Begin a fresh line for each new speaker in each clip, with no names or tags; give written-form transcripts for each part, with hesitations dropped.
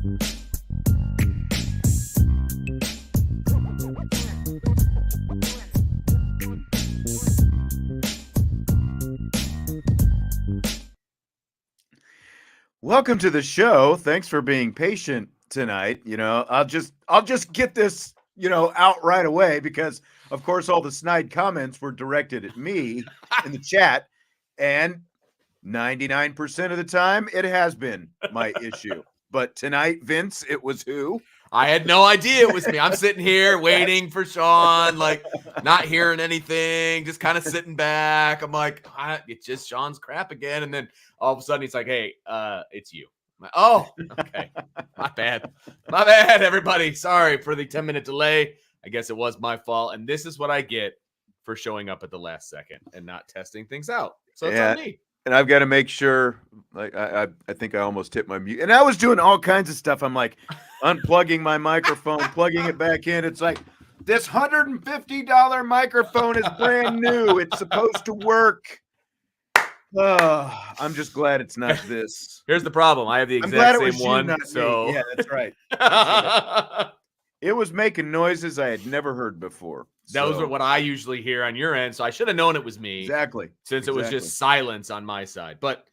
Welcome to the show. Thanks for being patient tonight. I'll just get this, out right away because, of course, all the snide comments were directed at me in the chat, and 99% of the time it has been my issue. But tonight, Vince, it was who?
I had no idea it was me. I'm sitting here waiting for Sean, like not hearing anything, just kind of sitting back. I'm like, it's just Sean's crap again. And then all of a sudden he's like, hey, it's you. I'm like, oh, okay. My bad, everybody. Sorry for the 10-minute delay. I guess it was my fault. And this is what I get for showing up at the last second and not testing things out. So it's on me.
And I've got to make sure, like, I think I almost hit my mute. And I was doing all kinds of stuff. I'm like unplugging my microphone, plugging it back in. It's like, this $150 microphone is brand new. It's supposed to work. I'm just glad it's not this.
Here's the problem. I have the exact same one. So
yeah, that's right. It was making noises I had never heard before.
That was what I usually hear on your end. So I should have known it was me.
Exactly.
Since it was just silence on my side. But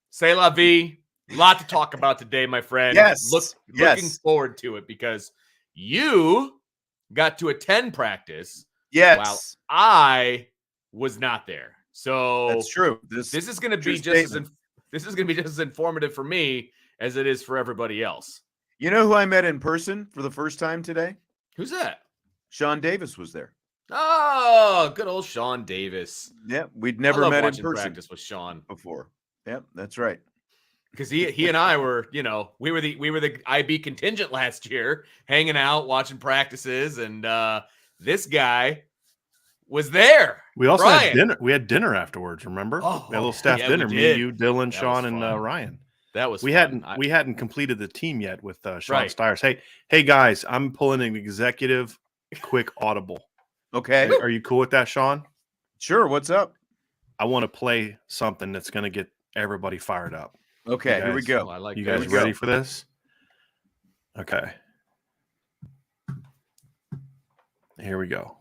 c'est la vie. A lot to talk about today, my friend.
Yes.
Looking forward to it because you got to attend practice.
Yes.
While I was not there. So
that's true.
This is going to be just as informative for me as it is for everybody else.
You know who I met in person for the first time today?
Who's that?
Sean Davis was there.
Oh, good old Sean Davis.
Yeah, we'd never met in person
practice with Sean
before. Yep, that's right.
Because he and I were, we were the IB contingent last year, hanging out, watching practices, and this guy was there.
We also had dinner. We had dinner afterwards. Remember? We had a little staff dinner. Me, you, Dylan, Sean, and Ryan.
That was
we
fun.
hadn't completed the team yet with Sean Stiers. Hey guys, I'm pulling an executive quick audible.
Okay,
are you cool with that, Sean?
Sure. What's up?
I want to play something that's going to get everybody fired up.
Okay, here we go.
I like
you guys ready for this? Okay. Here we go.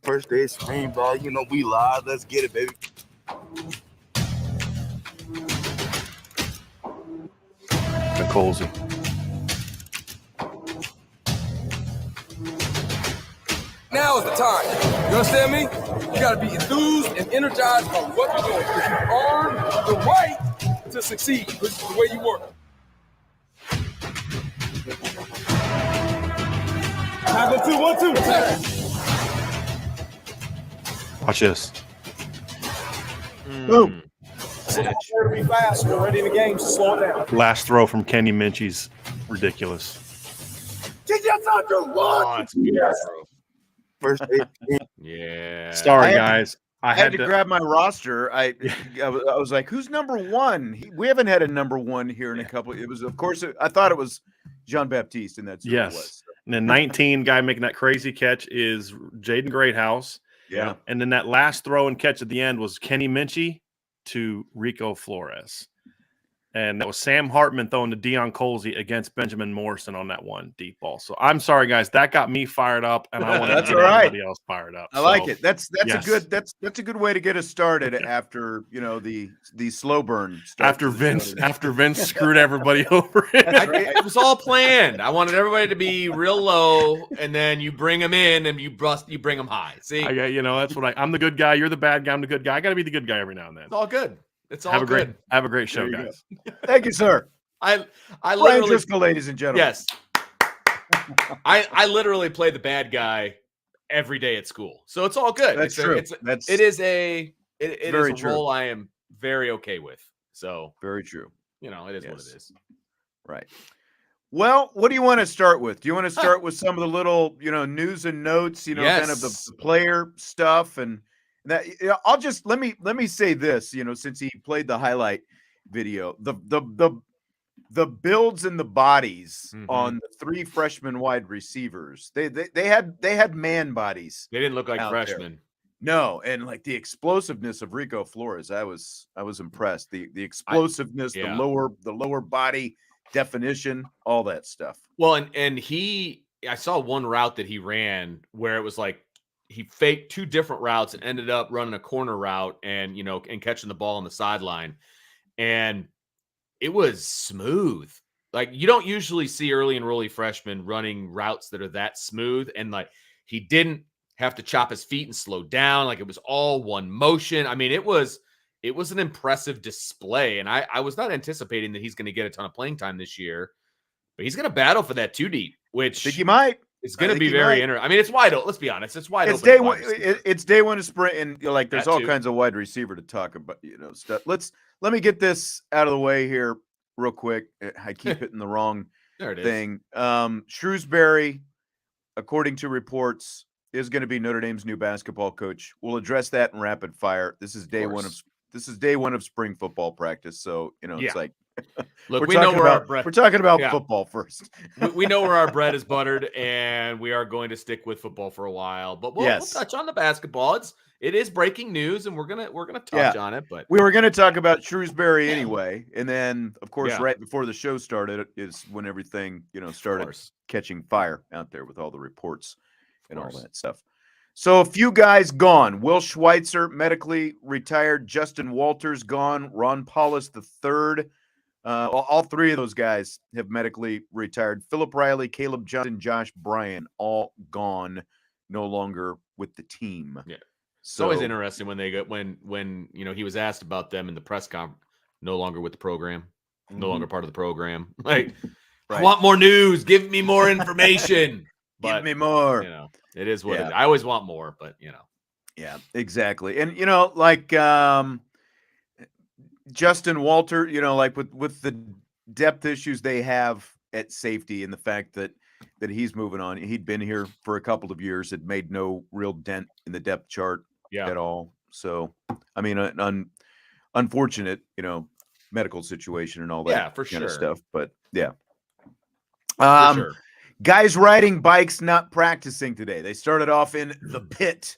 First day spring ball, we live. Let's get it, baby.
Colsey.
Now is the time. You understand me? You got to be enthused and energized by what you're doing because you earned the right to succeed. This is the way you work. Have a 2-1-2.
Watch this.
Boom.
To be fast. We're ready in the game, so slow it down.
Last throw from Kenny Minchie's ridiculous.
First day.
Yeah.
Sorry, guys.
I had to grab my roster. I was like, who's number one? We haven't had a number one here in a couple. It was, of course, I thought it was Jean-Baptiste, and that's who it was.
And then 19 guy making that crazy catch is Jaden Greathouse.
Yeah.
And then that last throw and catch at the end was Kenny Minchie to Rico Flores. And that was Sam Hartman throwing to Deion Colsey against Benjamin Morrison on that one deep ball. So I'm sorry, guys. That got me fired up, and I want to get everybody else fired up.
I like it. That's a good way to get us started after the slow burn.
After Vince screwed everybody over.
It was all planned. I wanted everybody to be real low, and then you bring them in and you bring them high. See,
that's what I'm the good guy. You're the bad guy. I'm the good guy. I got to be the good guy every now and then.
It's all good. It's all good.
Have a great show, guys.
Thank you, sir.
I
literally,
Brian
Driscoll, ladies and gentlemen.
Yes. I literally play the bad guy every day at school, so it's all good.
That's true.
It is a role I am very okay with. So
very true.
It is what it is.
Right. Well, what do you want to start with? Do you want to start with some of the little news and notes? Kind of the player stuff and. That I'll just let me say this, since he played the highlight video, the builds and the bodies on the three freshman wide receivers, they had man bodies.
They didn't look like freshmen.
There. No, and like the explosiveness of Rico Flores, I was impressed. The explosiveness,
yeah.
the lower body definition, all that stuff.
Well, and I saw one route that he ran where it was like he faked two different routes and ended up running a corner route and catching the ball on the sideline. And it was smooth. Like you don't usually see early enrollee freshmen running routes that are that smooth. And like he didn't have to chop his feet and slow down. Like it was all one motion. I mean, it was an impressive display. And I was not anticipating that he's going to get a ton of playing time this year, but he's going to battle for that 2 deep, which
I think he might.
It's going to be very interesting. I mean, it's wide open. Let's be honest. It's wide
It's
open.
day one. It's day one of spring, and like there's
That
all
too.
kinds of wide receiver to talk about. Stuff. Let me get this out of the way here real quick. I keep hitting the wrong
There it is.
thing. Shrewsberry, according to reports, is going to be Notre Dame's new basketball coach. We'll address that in rapid fire. This is day one of spring football practice. So it's like.
Look, we know where our bread.
We're talking about football first.
we know where our bread is buttered, and we are going to stick with football for a while. But we'll touch on the basketball. It is breaking news, and we're gonna touch on it. But
we were gonna talk about Shrewsberry anyway, and then of course right before the show started is when everything started catching fire out there with all the reports and all that stuff. So a few guys gone. Will Schweitzer medically retired. Justin Walters gone. Ron Paulus III. All three of those guys have medically retired. Philip Riley, Caleb Johnson, Josh Bryan, all gone, no longer with the team.
Yeah, it's always interesting when they get when he was asked about them in the press conference. No longer with the program, no longer part of the program. Like, I want more news. Give me more information.
Give me more.
It is what it is. I always want more, but
Yeah, exactly. And Justin Walter, like with the depth issues they have at safety and the fact that he's moving on. He'd been here for a couple of years, had made no real dent in the depth chart at all. So, I mean, an unfortunate, medical situation and all that
for
kind
sure.
of stuff. But yeah.
For sure.
Guys riding bikes not practicing today. They started off in the pit.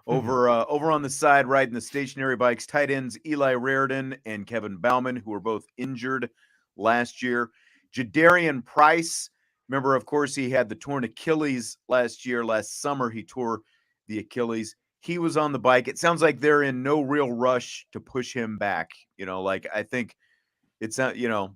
Over on the side, riding the stationary bikes, tight ends Eli Raridan and Kevin Bauman, who were both injured last year. Jadarian Price, remember, of course, he had the torn Achilles last year. Last summer, he tore the Achilles. He was on the bike. It sounds like they're in no real rush to push him back. I think it's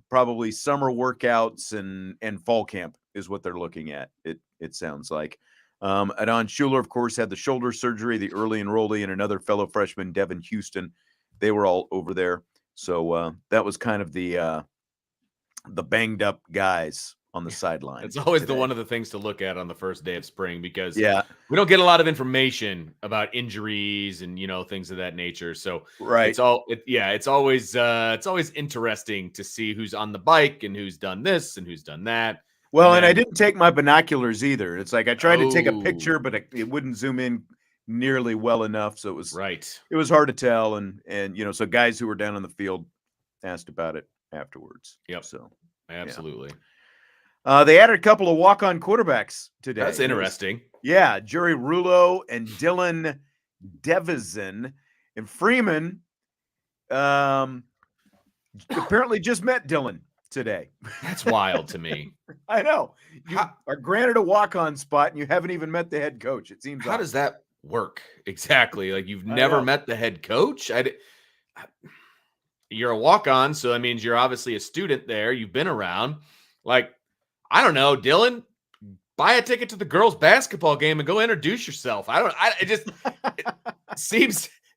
probably summer workouts and fall camp is what they're looking at. It sounds like. Adon Schuler, of course, had the shoulder surgery, the early enrollee, and another fellow freshman, Devin Houston. They were all over there. So that was kind of the banged up guys on the sideline.
It's always one of the things to look at on the first day of spring because
we
don't get a lot of information about injuries and things of that nature. So it's always interesting to see who's on the bike and who's done this and who's done that.
Well, and I didn't take my binoculars either. It's like I tried to take a picture, but it wouldn't zoom in nearly well enough. So it was It was hard to tell, and so guys who were down on the field asked about it afterwards.
Yep.
So
absolutely.
They added a couple of walk-on quarterbacks today.
That's interesting.
Jerry Rulo and Dylan Devizin and Freeman. Apparently, just met Dylan today.
That's wild to me.
I know. You are granted a walk-on spot and you haven't even met the head coach. It seems
How does that work exactly? Like you've never met the head coach? You're a walk-on, so that means you're obviously a student there. You've been around. Like, I don't know, Dylan, buy a ticket to the girls' basketball game and go introduce yourself. It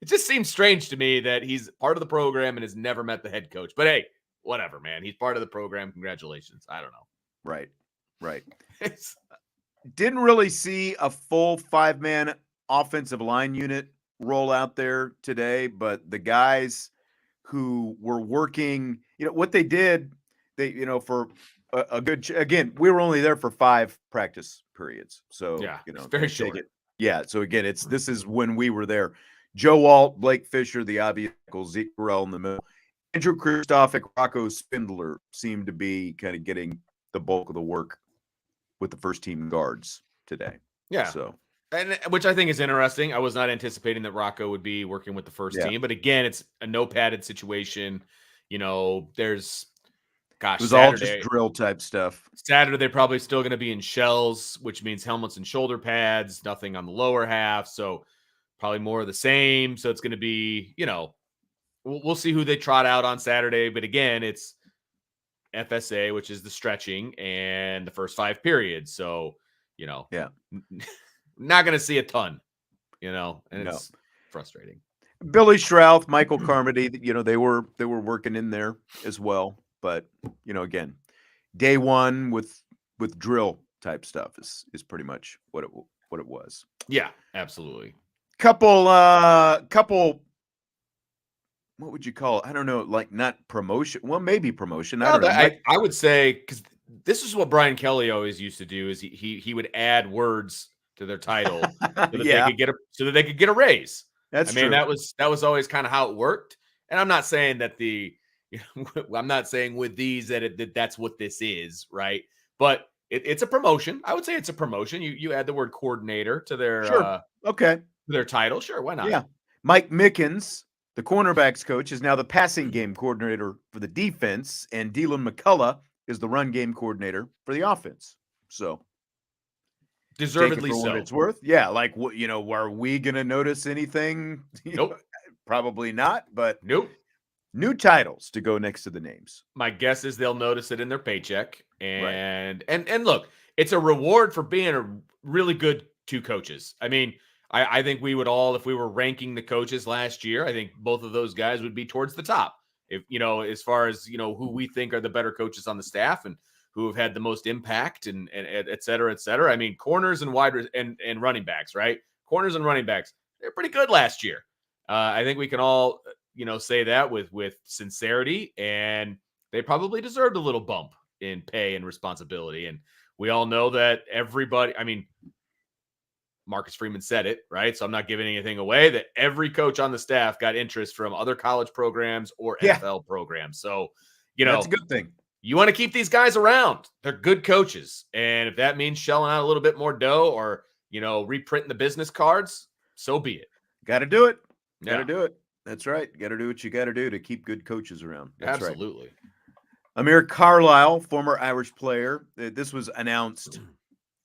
just seems strange to me that he's part of the program and has never met the head coach. But hey, whatever, man. He's part of the program. Congratulations. I don't know.
Right. Didn't really see a full 5-man offensive line unit roll out there today, but the guys who were working, what they did, for a good, again, we were only there for 5 practice periods. So,
it's very short.
So again, this is when we were there. Joe Walt, Blake Fisher, the obvious, Zeke Burrell in the middle. Andrew Kristoff and Rocco Spindler seemed to be kind of getting the bulk of the work with the first team guards today.
Yeah.
So
And which I think is interesting. I was not anticipating that Rocco would be working with the first team, but again, it's a no padded situation. There's
It was all just
Saturday.
drill type stuff.
Saturday, they're probably still going to be in shells, which means helmets and shoulder pads, nothing on the lower half. So probably more of the same. So it's going to be, we'll see who they trot out on Saturday. But again, it's FSA, which is the stretching and the first 5 periods. So, not going to see a ton, and it's frustrating.
Billy Strouth, Michael Carmody, they were working in there as well. But, again, day one with drill type stuff is pretty much what it was.
Yeah, absolutely.
Couple, what would you call it? I don't know, like not promotion. Well, maybe promotion. I don't know.
I would say, because this is what Brian Kelly always used to do, is he would add words to their title so that they could get a raise.
That's true.
That was always kind of how it worked. And I'm not saying that I'm not saying with these that's what this is, right? But it's a promotion. I would say it's a promotion. You add the word coordinator to their
to
their title. Sure, why not?
Yeah. Mike Mickens, the cornerbacks coach, is now the passing game coordinator for the defense, and Dylan McCullough is the run game coordinator for the offense. So
deservedly
take it for
so.
what it's worth. Yeah, like what are we gonna notice anything?
Nope.
Probably not, but
nope.
New titles to go next to the names.
My guess is they'll notice it in their paycheck. And look, it's a reward for being a really good 2 coaches. I think we would all, if we were ranking the coaches last year, I think both of those guys would be towards the top. If as far as who we think are the better coaches on the staff and who have had the most impact and et cetera, et cetera. Corners and and running backs, right? Corners and running backs, they're pretty good last year. I think we can all say that with sincerity, and they probably deserved a little bump in pay and responsibility. And we all know that everybody, Marcus Freeman said it, right? So I'm not giving anything away, that every coach on the staff got interest from other college programs or NFL programs. So,
that's a good thing.
You want to keep these guys around. They're good coaches. And if that means shelling out a little bit more dough or, reprinting the business cards, so be it.
Got to do it.
Got
to do it. That's right. Got to do what you got to do to keep good coaches around. That's
Absolutely.
Right. Amir Carlisle, former Irish player. This was announced,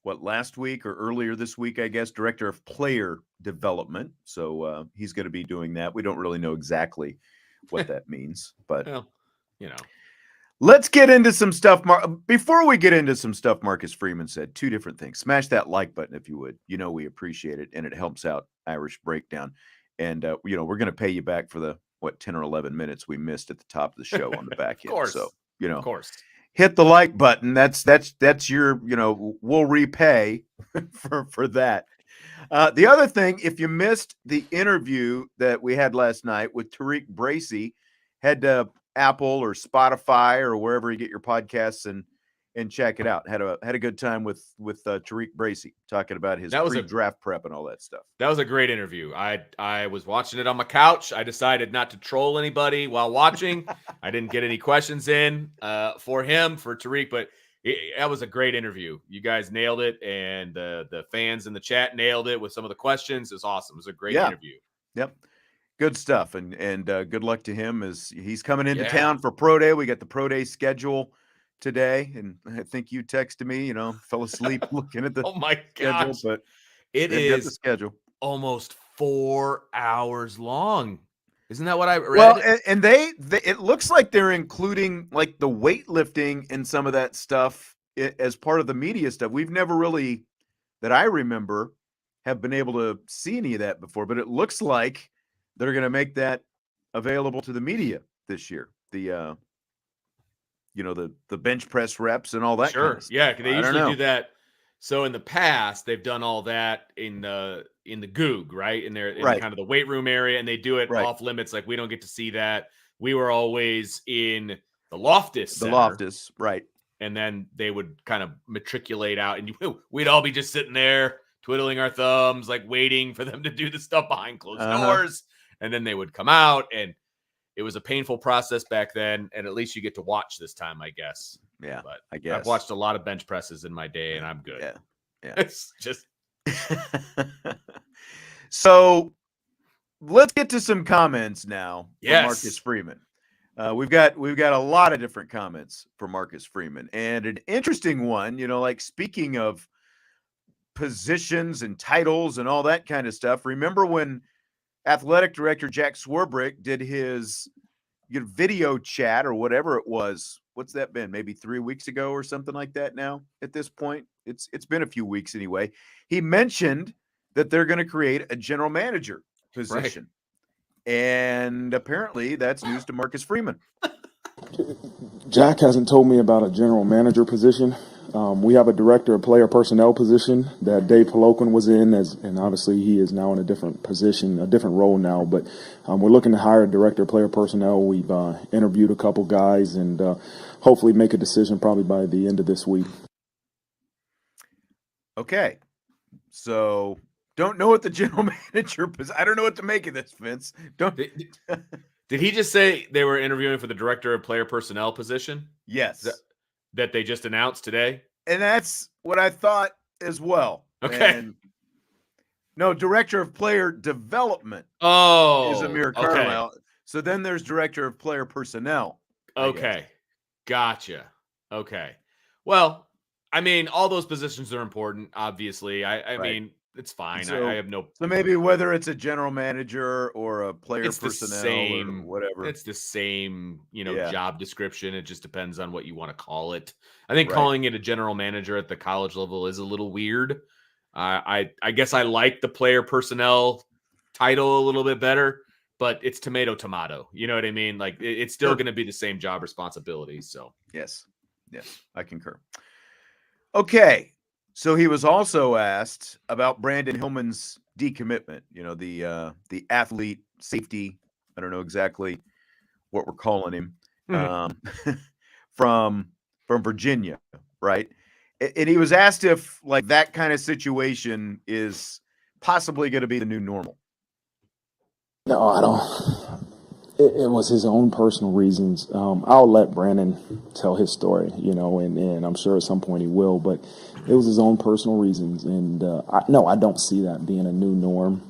last week or earlier this week, I guess, director of player development. So he's going to be doing that. We don't really know exactly what that means, but let's get into some stuff. Before we get into some stuff, Marcus Freeman said 2 different things. Smash that like button if you would. We appreciate it, and it helps out Irish Breakdown. And, we're going to pay you back for the, 10 or 11 minutes we missed at the top of the show on the back end.
Course.
So,
of course,
hit the like button. That's your, we'll repay for that. The other thing, if you missed the interview that we had last night with Tyree Bracey, head to Apple or Spotify or wherever you get your podcasts and check it out. Had a good time with Tyree Bracey talking about his pre-draft prep and all that stuff.
That was a great interview. I was watching it on my couch. I decided not to troll anybody while watching. I didn't get any questions in for Tariq, but that was a great interview. You guys nailed it, and the fans in the chat nailed it with some of the questions. It was awesome. It was a great interview.
Yep. Good stuff, and good luck to him as he's coming into town for Pro Day. We got the Pro Day schedule today, and I think you texted me, fell asleep looking at the
oh my
schedule,
gosh.
but
it is
the schedule
almost 4 hours long. Isn't that what I read?
Well, and they it looks like they're including like the weightlifting and some of that stuff as part of the media stuff. We've never really, that I remember, have been able to see any of that before, but it looks like they're going to make that available to the media this year. The the bench press reps and all that.
Sure.
Kind of stuff.
Yeah. They usually do that. So in the past, they've done all that in the Goog, right? In kind of the weight room area, and they do it off limits. Like we don't get to see that. We were always in the Loftus Center.
The Loftus, right.
And then they would kind of matriculate out, and we'd all be just sitting there twiddling our thumbs, like waiting for them to do the stuff behind closed doors. And then they would come out, and it was a painful process back then, and at least you get to watch this time, I guess.
Yeah,
but
I guess
I've watched a lot of bench presses in my day, and I'm good.
Yeah.
It's just
So let's get to some comments now from
Yes.
Marcus Freeman. We've got a lot of different comments for Marcus Freeman, and an interesting one. Like speaking of positions and titles and all that kind of stuff. Remember when athletic director Jack Swarbrick did his video chat or whatever it was? What's that been? Maybe 3 weeks ago or something like that. Now at this point, it's been a few weeks anyway. He mentioned that they're going to create a general manager position. Right. And apparently that's news to Marcus Freeman.
Jack hasn't told me about a general manager position. We have a director of player personnel position that Dave Peloquin was in, and obviously he is now in a different position, a different role now. But we're looking to hire a director of player personnel. We've interviewed a couple guys and hopefully make a decision probably by the end of this week.
Okay. So don't know what the general manager – I don't know what to make of this, Vince.
Did he just say they were interviewing for the director of player personnel position?
Yes.
That they just announced today?
And that's what I thought as well.
Okay.
And no, director of player development is Amir Carlisle. Okay. So then there's director of player personnel.
Okay. Gotcha. Okay. Well, I mean, all those positions are important, obviously. I mean, it's fine.
So,
I have no.
So maybe whether it's a general manager or a player personnel or whatever,
it's the same,
Yeah.
job description. It just depends on what you want to call it. I think calling it a general manager at the college level is a little weird. I guess I like the player personnel title a little bit better, but it's tomato. You know what I mean? Like it's still going to be the same job responsibility. So
yes, I concur. Okay. So he was also asked about Brandyn Hillman's decommitment, the athlete safety. I don't know exactly what we're calling him, from Virginia, right? And he was asked if like that kind of situation is possibly going to be the new normal.
No, I don't. It was his own personal reasons. I'll let Brandyn tell his story, and I'm sure at some point he will, but it was his own personal reasons. And I don't see that being a new norm.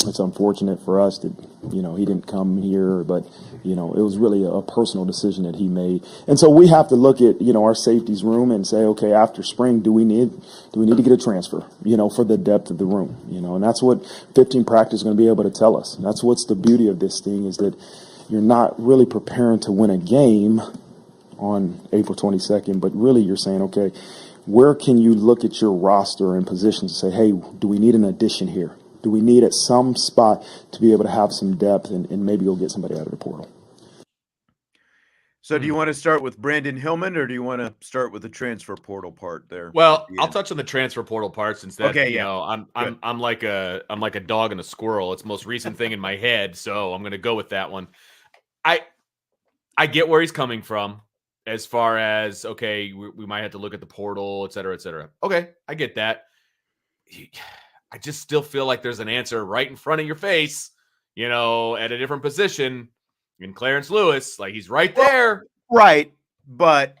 It's unfortunate for us that, he didn't come here, but, it was really a personal decision that he made. And so we have to look at, our safeties room and say, okay, after spring, do we need to get a transfer, for the depth of the room, and that's what 15 practice is going to be able to tell us. And that's what's the beauty of this thing is that you're not really preparing to win a game on April 22nd, but really you're saying, okay, where can you look at your roster and positions and say, hey, do we need an addition here? Do we need at some spot to be able to have some depth and maybe go get somebody out of the portal?
So do you want to start with Brandyn Hillman or do you want to start with the transfer portal part there?
Well, I'll touch on the transfer portal part since that,
okay,
I'm like a dog and a squirrel. It's the most recent thing in my head. So I'm going to go with that one. I get where he's coming from as far as, okay, we might have to look at the portal, et cetera, et cetera. Okay. I get that. I just still feel like there's an answer right in front of your face, at a different position in Clarence Lewis. Like he's right there.
Right. But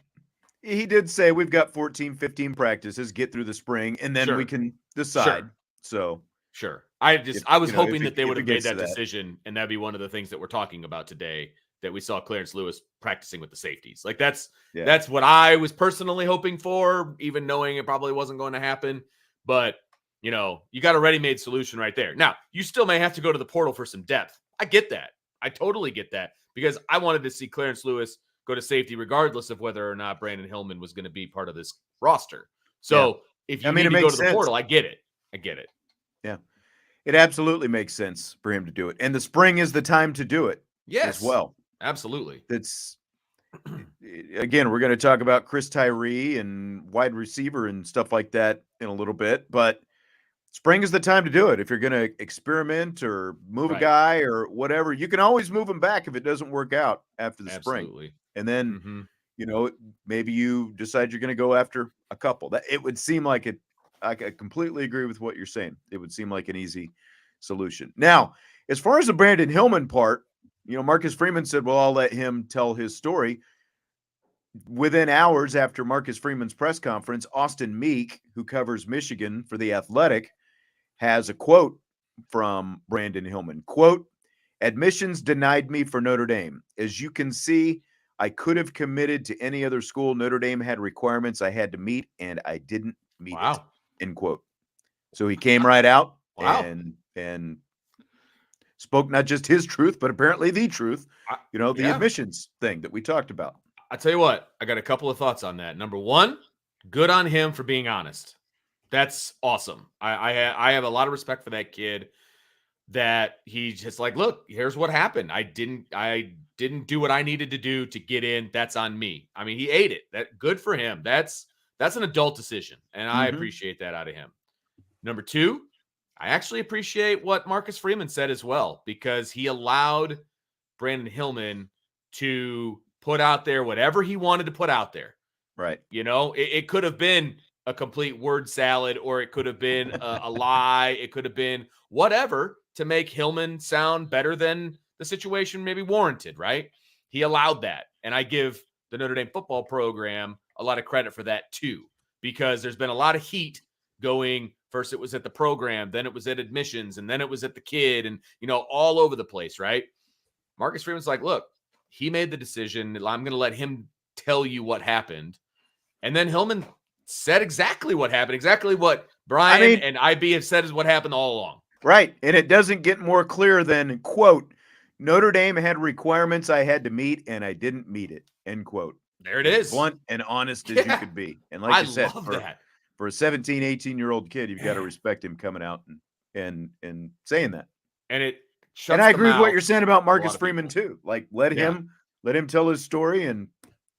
he did say we've got 14, 15 practices, get through the spring, and then we can decide. So
sure. I was hoping that they would have made that decision. And that'd be one of the things that we're talking about today, that we saw Clarence Lewis practicing with the safeties. Like that's what I was personally hoping for, even knowing it probably wasn't going to happen. But you got a ready-made solution right there. Now, you still may have to go to the portal for some depth. I get that. I totally get that because I wanted to see Clarence Lewis go to safety regardless of whether or not Brandyn Hillman was going to be part of this roster. So if you need to go to the portal, I get it.
Yeah. It absolutely makes sense for him to do it. And the spring is the time to do it as well.
Absolutely.
Again, we're going to talk about Chris Tyree and wide receiver and stuff like that in a little bit, but spring is the time to do it. If you're going to experiment or move a guy or whatever, you can always move him back if it doesn't work out after the spring. And then, maybe you decide you're going to go after a couple. That it would seem like it. I completely agree with what you're saying. It would seem like an easy solution. Now, as far as the Brandyn Hillman part, Marcus Freeman said, well, I'll let him tell his story. within hours after Marcus Freeman's press conference, Austin Meek, who covers Michigan for The Athletic, has a quote from Brandyn Hillman. Quote, "Admissions denied me for Notre Dame. As you can see, I could have committed to any other school. Notre Dame had requirements I had to meet, and I didn't meet it."
Wow.
End quote. So he came right out
Wow.
and spoke not just his truth, but apparently the truth, the
Yeah.
admissions thing that we talked about.
I tell you what, I got a couple of thoughts on that. Number one, good on him for being honest. That's awesome. I have a lot of respect for that kid, that he's just like, look, here's what happened. I didn't do what I needed to do to get in. That's on me. I mean, he ate it. That good for him. That's an adult decision, and I appreciate that out of him. Number two, I actually appreciate what Marcus Freeman said as well, because he allowed Brandyn Hillman to put out there whatever he wanted to put out there.
Right.
It could have been a complete word salad, or it could have been a lie. It could have been whatever to make Hillman sound better than the situation maybe warranted, right? He allowed that. And I give the Notre Dame football program a lot of credit for that too, because there's been a lot of heat going. First it was at the program, then it was at admissions, and then it was at the kid, and, all over the place, right? Marcus Freeman's like, look, he made the decision. I'm going to let him tell you what happened. And then Hillman said exactly what happened, exactly what Brian and IB have said is what happened all along.
Right. And it doesn't get more clear than, quote, "Notre Dame had requirements I had to meet, and I didn't meet it." End quote.
There it is.
Blunt and honest as you could be. And like you said, for a 17, 18-year-old kid, you've got to respect him coming out and saying that.
And
I agree with what you're saying about Marcus Freeman too. Like, let him tell his story, and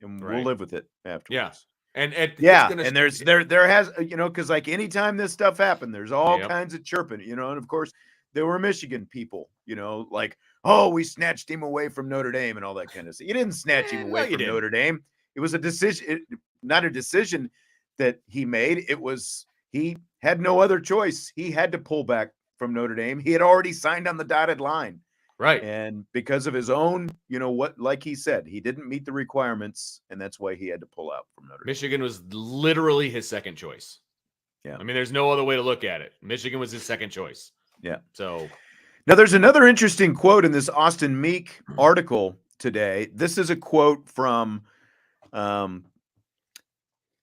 we'll live with it afterwards.
Yeah. And
there has, because like anytime this stuff happened, there's all kinds of chirping, and of course there were Michigan people, like, oh, we snatched him away from Notre Dame and all that kind of stuff. You didn't snatch him away from Notre Dame. It was a decision, not a decision that he made. It was, he had no other choice. He had to pull back from Notre Dame. He had already signed on the dotted line.
Right.
And because of his own, like he said, he didn't meet the requirements, and that's why he had to pull out from Notre Dame.
Michigan was literally his second choice.
Yeah.
I mean, there's no other way to look at it. Michigan was his second choice.
Yeah.
So
now there's another interesting quote in this Austin Meek article today. This is a quote from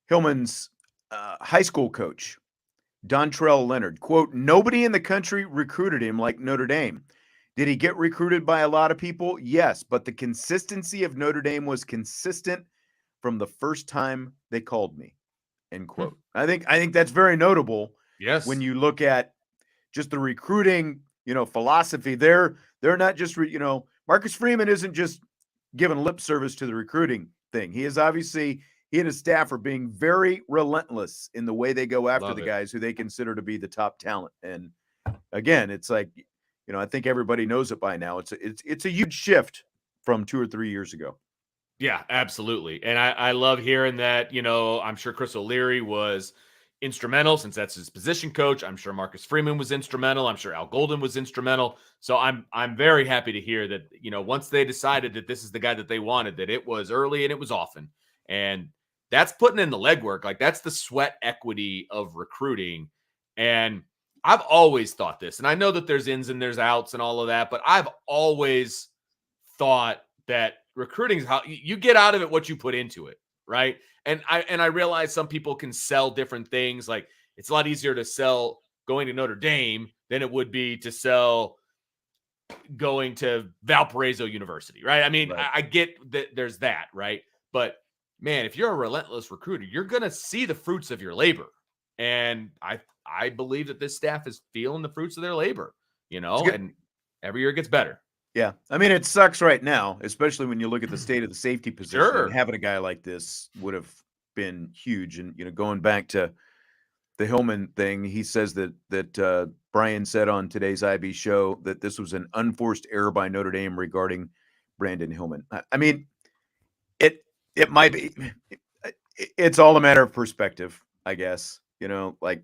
Hillman's high school coach, Dontrell Leonard. Quote, "Nobody in the country recruited him like Notre Dame. Did he get recruited by a lot of people? Yes, but the consistency of Notre Dame was consistent from the first time they called me." End quote. I think that's very notable.
Yes.
When you look at just the recruiting, philosophy, they're not just, Marcus Freeman isn't just giving lip service to the recruiting thing. He is obviously, he and his staff are being very relentless in the way they go after the guys who they consider to be the top talent. And again, it's like, I think everybody knows it by now. It's a huge shift from 2 or 3 years ago.
Yeah, absolutely. And I love hearing that, I'm sure Chris O'Leary was instrumental, since that's his position coach. I'm sure Marcus Freeman was instrumental. I'm sure Al Golden was instrumental. So I'm very happy to hear that, once they decided that this is the guy that they wanted, that it was early and it was often. And that's putting in the legwork. Like, that's the sweat equity of recruiting. And I've always thought this, and I know that there's ins and there's outs and all of that, but I've always thought that recruiting is how you get out of it what you put into it, right? And I realize some people can sell different things. Like, it's a lot easier to sell going to Notre Dame than it would be to sell going to Valparaiso University, right? I mean, I get that there's that, right? But man, if you're a relentless recruiter, you're going to see the fruits of your labor. And I believe that this staff is feeling the fruits of their labor, and every year it gets better.
Yeah. I mean, it sucks right now, especially when you look at the state of the safety position.
Sure.
And having a guy like this would have been huge. And, going back to the Hillman thing, he says that Brian said on today's IB show that this was an unforced error by Notre Dame regarding Brandyn Hillman. I mean, it might be, it's all a matter of perspective, I guess. Like,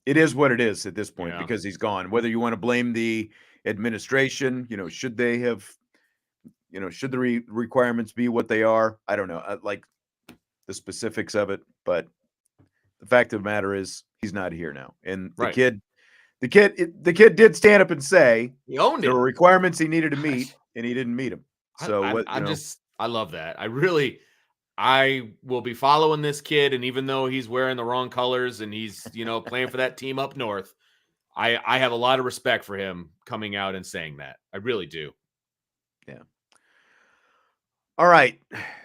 it is what it is at this point, because he's gone. Whether you want to blame the administration, should they have, should the requirements be what they are? I don't know. I like the specifics of it, but the fact of the matter is he's not here now. And the
Right.
kid did stand up and say
He owned
there
it.
were requirements he needed to meet, and he didn't meet them. So
I love that. I will be following this kid, and even though he's wearing the wrong colors and he's, playing for that team up north, I have a lot of respect for him coming out and saying that. I really do.
Yeah. All right.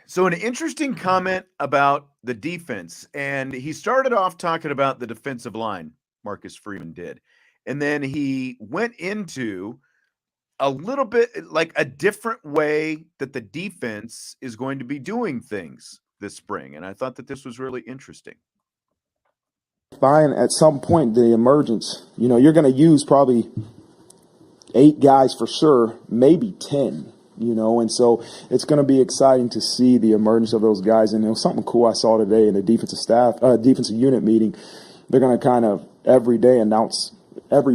So an interesting comment about the defense, and he started off talking about the defensive line, Marcus Freeman did. And then he went into a little bit like a different way that the defense is going to be doing things this spring. And I thought that this was really interesting.
Find at some point the emergence, you're going to use probably 8 guys for sure, maybe 10, and so it's going to be exciting to see the emergence of those guys. And it was something cool I saw today in the defensive unit meeting. They're going to kind of every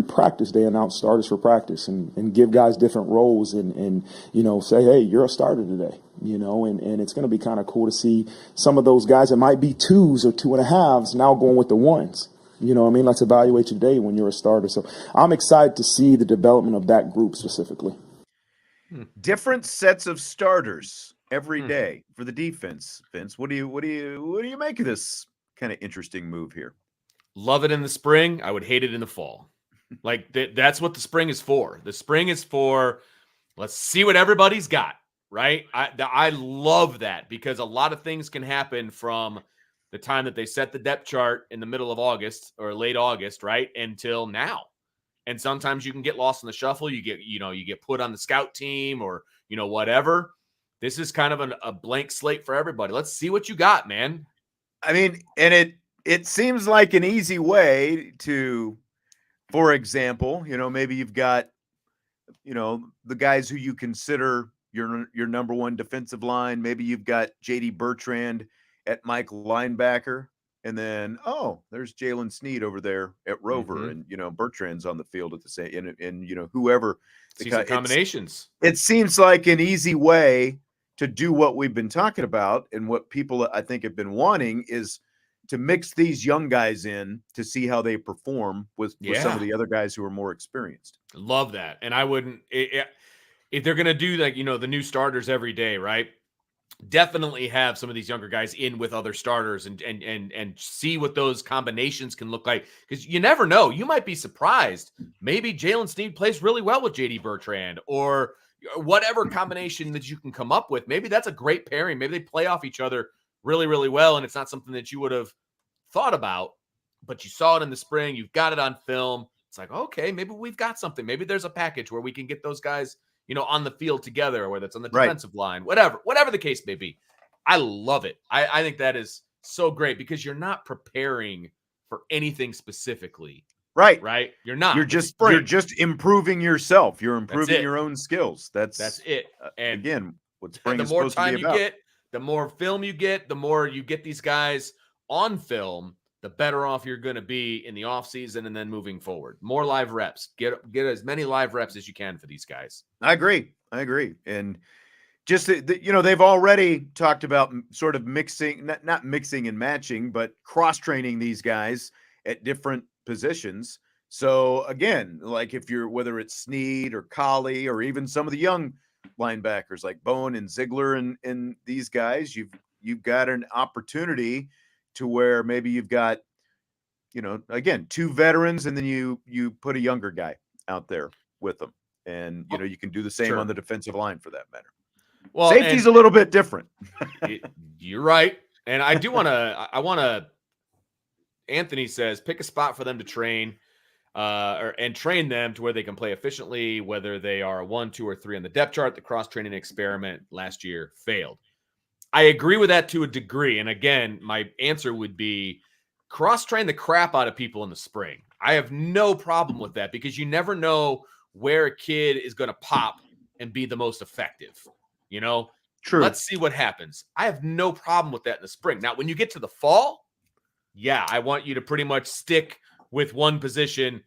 practice day announce starters for practice and give guys different roles and say, hey, you're a starter today, and it's going to be kind of cool to see some of those guys that might be 2s or 2.5s now going with the 1s. Let's evaluate your day when you're a starter. So I'm excited to see the development of that group specifically.
Different sets of starters every day for the defense. Vince, what do you make of this kind of interesting move here?
Love it in the spring. I would hate it in the fall. Like that's what the spring is for. The spring is for, let's see what everybody's got, right? I love that because a lot of things can happen from the time that they set the depth chart in the middle of August or late August, right, until now. And sometimes you can get lost in the shuffle. You get put on the scout team or, whatever. This is kind of a blank slate for everybody. Let's see what you got, man.
I mean, and it seems like an easy way to, for example, maybe you've got, the guys who you consider your number one defensive line. Maybe you've got JD Bertrand at Mike linebacker. And then, there's Jalen Sneed over there at Rover, and Bertrand's on the field at the same, and whoever.
See some combinations.
It seems like an easy way to do what we've been talking about, and what people I think have been wanting is to mix these young guys in to see how they perform with some of the other guys who are more experienced.
Love that, and I wouldn't if they're gonna do like the new starters every day, right? Definitely have some of these younger guys in with other starters and see what those combinations can look like, because you never know. You might be surprised. Maybe Jalen Sneed plays really well with JD Bertrand or whatever combination that you can come up with. Maybe that's a great pairing. Maybe they play off each other really, really well, and it's not something that you would have thought about, but you saw it in the spring. You've got it on film. It's like, okay, maybe we've got something. Maybe there's a package where we can get those guys on the field together, whether it's on the defensive line, whatever the case may be. I love it. I think that is so great because you're not preparing for anything specifically. Right. You're not.
You're just improving yourself. You're improving your own skills. That's it. And again, what spring is supposed to be about.
The more time you get, the more film you get, the more you get these guys on film, the better off you're going to be in the offseason and then moving forward. More live reps. Get as many live reps as you can for these guys.
I agree. And just, they've already talked about sort of mixing, not mixing and matching, but cross-training these guys at different positions. So, again, like whether it's Sneed or Colley or even some of the young linebackers like Bowen and Ziegler and these guys, you've got an opportunity to where maybe you've got, again, 2 veterans, and then you put a younger guy out there with them. And, you can do the same on the defensive line for that matter. Well, safety's a little bit different.
You're right. And I do want to, Anthony says, pick a spot for them to train and train them to where they can play efficiently, whether they are 1, 2, or 3 on the depth chart. The cross-training experiment last year failed. I agree with that to a degree. And again, my answer would be cross-train the crap out of people in the spring. I have no problem with that because you never know where a kid is going to pop and be the most effective.
True.
Let's see what happens. I have no problem with that in the spring. Now, when you get to the fall, I want you to pretty much stick with one position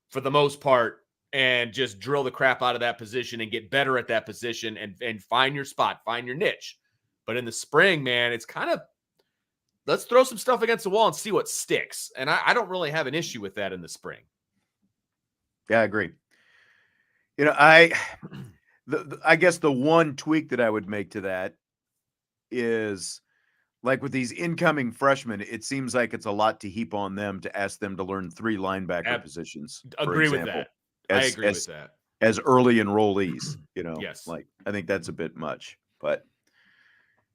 for the most part and just drill the crap out of that position and get better at that position and find your spot, find your niche. But in the spring, man, it's kind of, let's throw some stuff against the wall and see what sticks. And I don't really have an issue with that in the spring.
Yeah, I agree. You know, I guess the one tweak that I would make to that is, like with these incoming freshmen, it seems like it's a lot to heap on them to ask them to learn 3 linebacker positions.
Agree with that. I agree with that.
As early enrollees, you know,
Yes.
like I think that's a bit much, but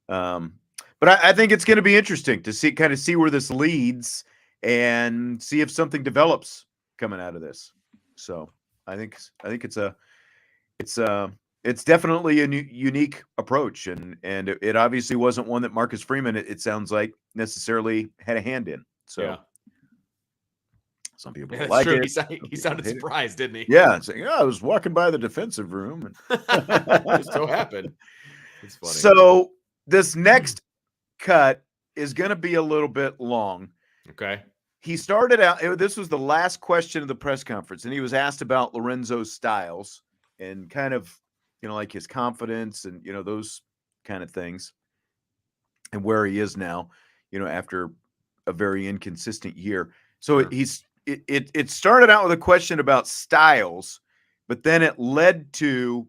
I think it's going to be interesting to see where this leads and see if something develops coming out of this. So I think it's definitely a unique approach, and it obviously wasn't one that Marcus Freeman, it sounds like, necessarily had a hand in. So
Yeah.
some people
That's
like
true.
it.
He sounded surprised, didn't he?
Yeah, saying, I was walking by the defensive room, and
It so happened. It's funny.
So this next cut is going to be a little bit long.
Okay.
He started out, this was the last question of the press conference, and he was asked about Lorenzo Styles and kind of, you know, like his confidence and, you know, those kind of things, and where he is now, you know, after a very inconsistent year. So it started out with a question about Styles, but then it led to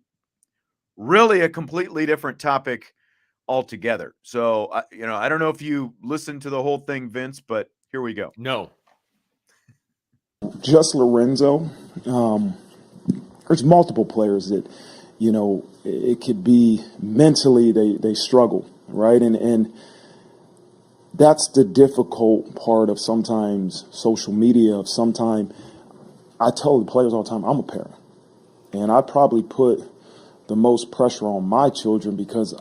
really a completely different topic altogether. So, you know, I don't know if you listened to the whole thing, Vince, but here we go.
No.
Just Lorenzo. There's multiple players that, you know, it could be mentally they struggle, right? And that's the difficult part of sometimes social media, of sometimes, I tell the players all the time, I'm a parent. And I probably put the most pressure on my children because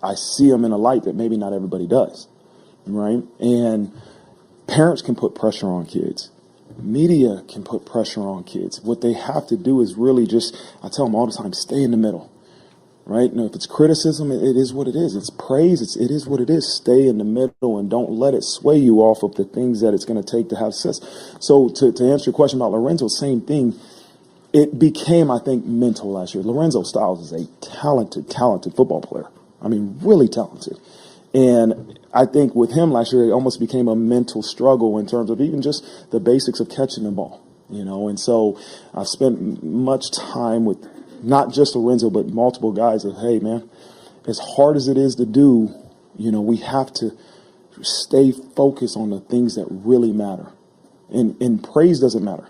I see them in a light that maybe not everybody does, right? And parents can put pressure on kids. Media can put pressure on kids. What they have to do is really just, I tell them all the time, stay in the middle, right? And if it's criticism, it is what it is. It's praise, it is what it is. Stay in the middle and don't let it sway you off of the things that it's going to take to have success. So to answer your question about Lorenzo, same thing. It became, I think, mental last year. Lorenzo Styles is a talented football player. I mean, really talented. And I think with him last year, it almost became a mental struggle in terms of even just the basics of catching the ball, you know. And so I've spent much time with not just Lorenzo, but multiple guys of, hey, man, as hard as it is to do, you know, we have to stay focused on the things that really matter. And praise doesn't matter.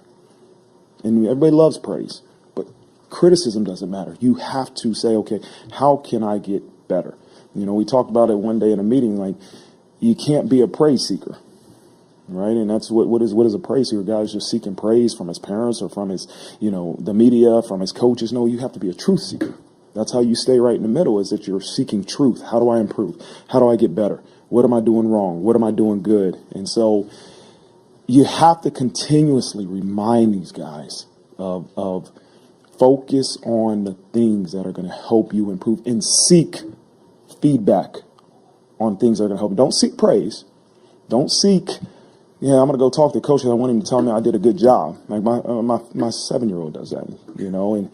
And everybody loves praise, but criticism doesn't matter. You have to say, okay, how can I get better? You know, we talked about it one day in a meeting, like, you can't be a praise seeker, right? And that's what is a praise seeker? A guy who's just seeking praise from his parents or from his, you know, the media, from his coaches. No, you have to be a truth seeker. That's how you stay right in the middle, is that you're seeking truth. How do I improve? How do I get better? What am I doing wrong? What am I doing good? And so you have to continuously remind these guys of focus on the things that are going to help you improve, and seek feedback on things that are going to help you. Don't seek praise. Don't seek, yeah, I'm going to go talk to the coach because I want him to tell me I did a good job. Like my 7-year-old does that, you know, and,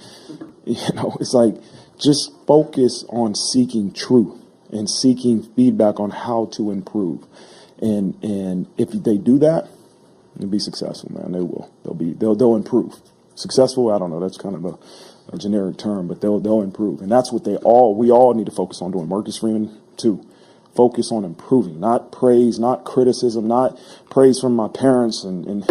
you know, it's like, just focus on seeking truth and seeking feedback on how to improve. And if they do that, they'll be successful, man. They will. They'll improve. Successful, I don't know. That's kind of a generic term, but they'll improve. And that's what we all need to focus on doing. Marcus Freeman, too. Focus on improving, not praise, not criticism, not praise from my parents. And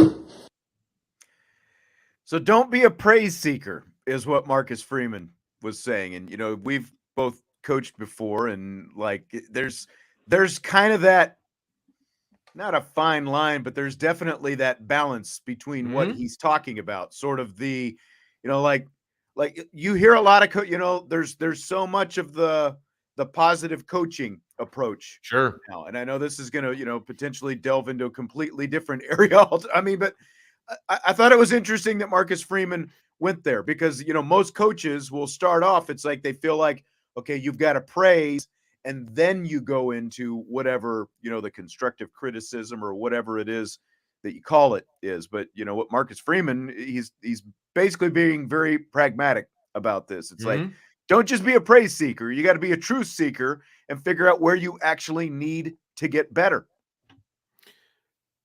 So don't be a praise seeker, is what Marcus Freeman was saying. And, you know, we've both coached before, and like, there's kind of that, not a fine line, but there's definitely that balance between what he's talking about. Sort of the, you know, like you hear a lot of, you know, there's so much of the positive coaching approach.
Sure.
Now, and I know this is going to, you know, potentially delve into a completely different area. I mean, but I thought it was interesting that Marcus Freeman went there, because, you know, most coaches will start off, it's like they feel like, okay, you've got to praise, and then you go into whatever, you know, the constructive criticism or whatever it is that you call it is. But you know what, Marcus Freeman, he's basically being very pragmatic about this. It's like,
Mhm.
don't just be a praise seeker. You got to be a truth seeker and figure out where you actually need to get better.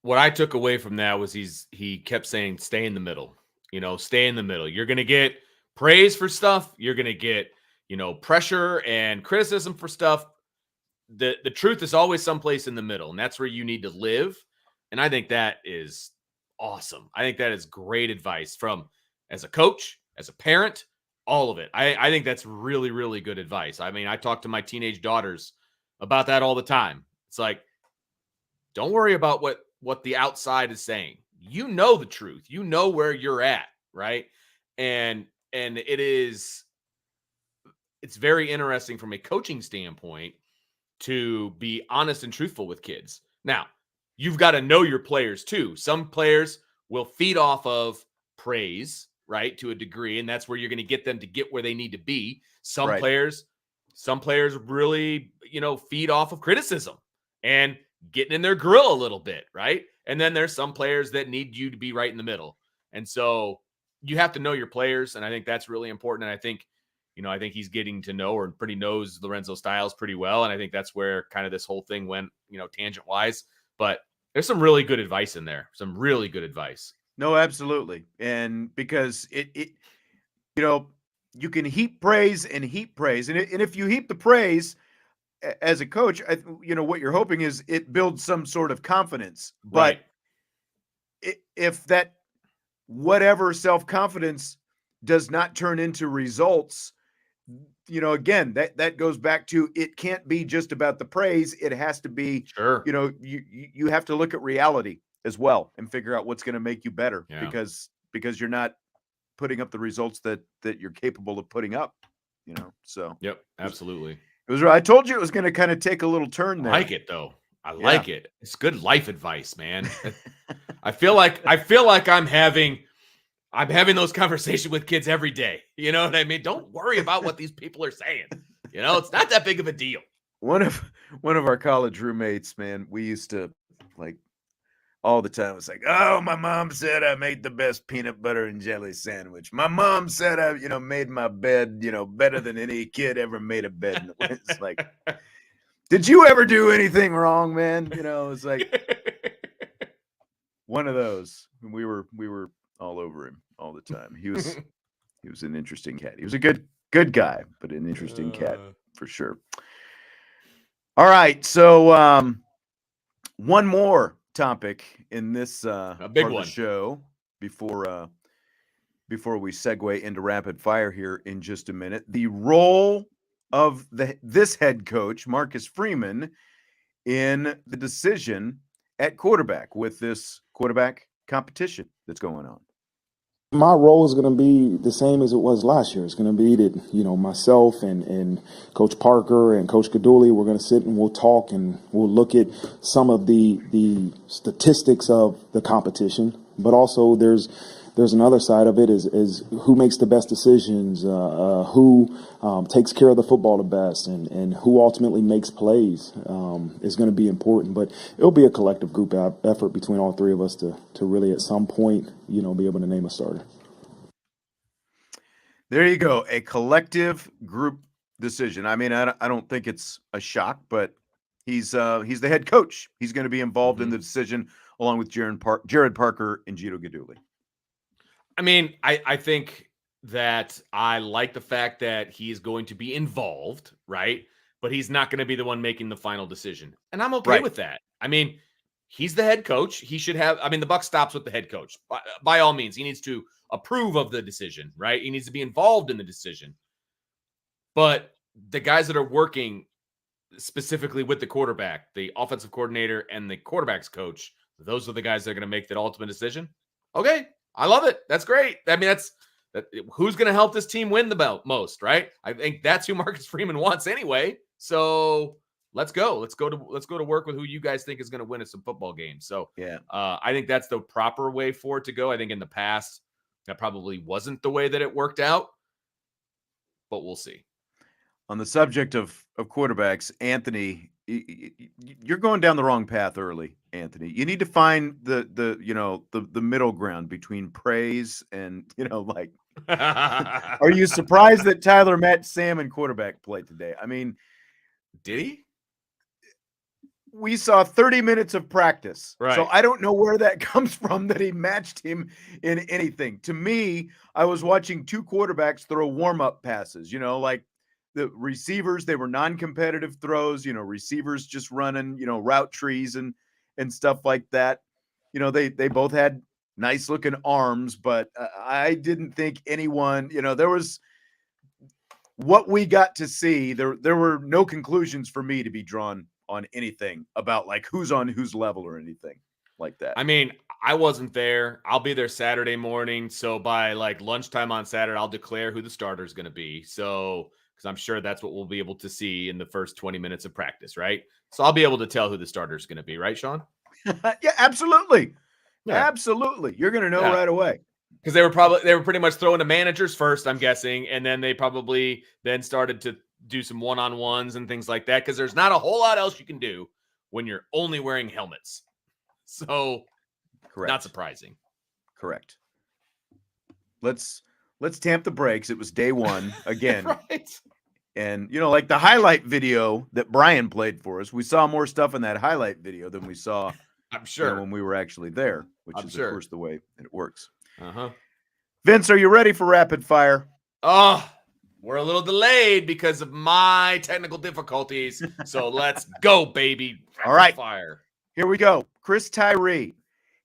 What I took away from that was he kept saying, stay in the middle, stay in the middle. You're going to get praise for stuff. You're going to get, pressure and criticism for stuff. The truth is always someplace in the middle, and that's where you need to live. And I think that is awesome. I think that is great advice from as a coach, as a parent, all of it. I think that's really, really good advice. I mean, I talk to my teenage daughters about that all the time. It's like, don't worry about what the outside is saying. You know the truth. You know where you're at, right? And it's very interesting from a coaching standpoint to be honest and truthful with kids. Now, you've got to know your players too. Some players will feed off of praise, right, to a degree, and that's where you're going to get them to get where they need to be. Some
Right.
players really, feed off of criticism and getting in their grill a little bit, right? And then there's some players that need you to be right in the middle. And so you have to know your players, and I think that's really important. And I think he's getting to know or pretty knows Lorenzo Styles pretty well. And I think that's where kind of this whole thing went, tangent wise. But there's some really good advice in there. Some really good advice.
No, absolutely. And because you can heap praise. And if you heap the praise as a coach, what you're hoping is it builds some sort of confidence.
Right.
But if that whatever self-confidence does not turn into results, again, that goes back to, it can't be just about the praise. It has to be,
Sure.
you have to look at reality as well and figure out what's going to make you better,
Yeah.
because you're not putting up the results that you're capable of putting up, so.
Yep, absolutely.
It was, I told you it was going to kind of take a little turn there.
I like it though. I like it. It's good life advice, man. I feel like I'm having those conversations with kids every day. You know what I mean? Don't worry about what these people are saying. It's not that big of a deal.
One of our college roommates, man, we used to like all the time. It's like, oh, my mom said I made the best peanut butter and jelly sandwich. My mom said I, made my bed, better than any kid ever made a bed. It's like, did you ever do anything wrong, man? It's like one of those. We were all over him all the time. He was an interesting cat. He was a good guy, but an interesting cat for sure. All right, so one more topic in this
a big
part
one
of the show before we segue into rapid fire here in just a minute. The role of this head coach, Marcus Freeman, in the decision at quarterback with this quarterback competition that's going on.
My role is going to be the same as it was last year. It's going to be that, myself and Coach Parker and Coach Gaduli, we're going to sit and we'll talk and we'll look at some of the statistics of the competition. But also there's another side of it is who makes the best decisions, who takes care of the football the best, and who ultimately makes plays is going to be important. But it'll be a collective group effort between all three of us to really at some point, be able to name a starter.
There you go. A collective group decision. I mean, I don't think it's a shock, but he's the head coach. He's going to be involved in the decision along with Jared Parker and Gito Gaduli.
I mean, I think that I like the fact that he's going to be involved, right? But he's not going to be the one making the final decision. And I'm okay with that. I mean, he's the head coach. He should have, the buck stops with the head coach. By all means, he needs to approve of the decision, right? He needs to be involved in the decision. But the guys that are working specifically with the quarterback, the offensive coordinator and the quarterback's coach, those are the guys that are going to make that ultimate decision. Okay. I love it. That's great. I mean, who's going to help this team win the most, right? I think that's who Marcus Freeman wants anyway. So let's go. Let's go to work with who you guys think is going to win us some football games. So
yeah,
I think that's the proper way for it to go. I think in the past that probably wasn't the way that it worked out, but we'll see.
On the subject of quarterbacks, Anthony you're going down the wrong path early, Anthony. You need to find the middle ground between praise and like. Are you surprised that Tyler matched Sam in quarterback play today? I mean,
did he?
We saw 30 minutes of practice.
Right.
So I don't know where that comes from that he matched him in anything. To me, I was watching two quarterbacks throw warm-up passes, like the receivers, they were non-competitive throws, receivers just running, route trees and stuff like that. They both had nice looking arms, but I didn't think anyone, there was what we got to see. There were no conclusions for me to be drawn on anything about like who's on whose level or anything like that.
I mean, I wasn't there. I'll be there Saturday morning. So by like lunchtime on Saturday, I'll declare who the starter is going to be. So, because I'm sure that's what we'll be able to see in the first 20 minutes of practice, right? So I'll be able to tell who the starter is going to be, right, Sean?
Yeah, absolutely.
Yeah.
Absolutely. You're going to know right away.
Because they were pretty much throwing to managers first, I'm guessing. And then they probably then started to do some one-on-ones and things like that, because there's not a whole lot else you can do when you're only wearing helmets. So,
correct.
Not surprising.
Correct. Let's tamp the brakes. It was day one again.
Right.
And like the highlight video that Brian played for us, we saw more stuff in that highlight video than we saw
I'm sure
when we were actually there, which
I'm
is
sure.
Of course the way it works.
Uh-huh.
Vince, are you ready for rapid fire?
Oh, we're a little delayed because of my technical difficulties. So let's go, baby. Rapid
All right.
Fire.
Here we go. Chris Tyree.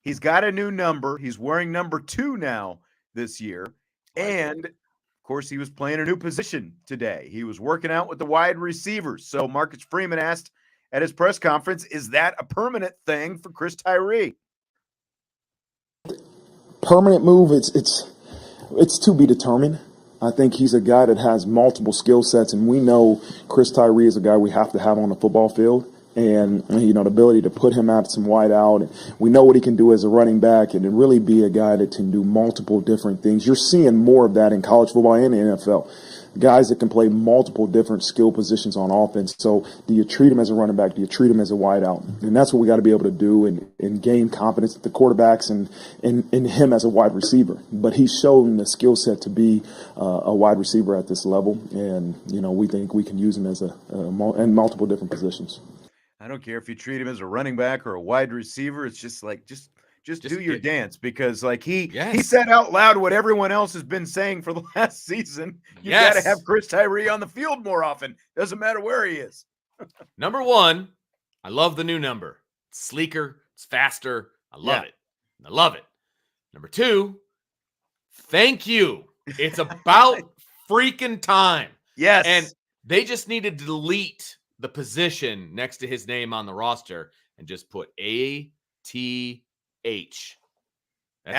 He's got a new number. He's wearing number 2 now this year. And of course, he was playing a new position today. He was working out with the wide receivers. So Marcus Freeman asked at his press conference, is that a permanent thing for Chris Tyree?
Permanent move, it's to be determined. I think he's a guy that has multiple skill sets, and we know Chris Tyree is a guy we have to have on the football field. And, the ability to put him out some wide out. And we know what he can do as a running back and to really be a guy that can do multiple different things. You're seeing more of that in college football and the NFL. Guys that can play multiple different skill positions on offense. So do you treat him as a running back? Do you treat him as a wide out? And that's what we got to be able to do and gain confidence with the quarterbacks and him as a wide receiver. But he's shown the skill set to be a wide receiver at this level. And, we think we can use him as in multiple different positions.
I don't care if you treat him as a running back or a wide receiver. It's just like, just do your dance, because like he said out loud what everyone else has been saying for the last season. You got to have Chris Tyree on the field more often. Doesn't matter where he is.
Number 1, I love the new number. It's sleeker. It's faster. I love it. I love it. Number 2, thank you. It's about freaking time.
Yes.
And they just need to delete the position next to his name on the roster and just put ATH. That's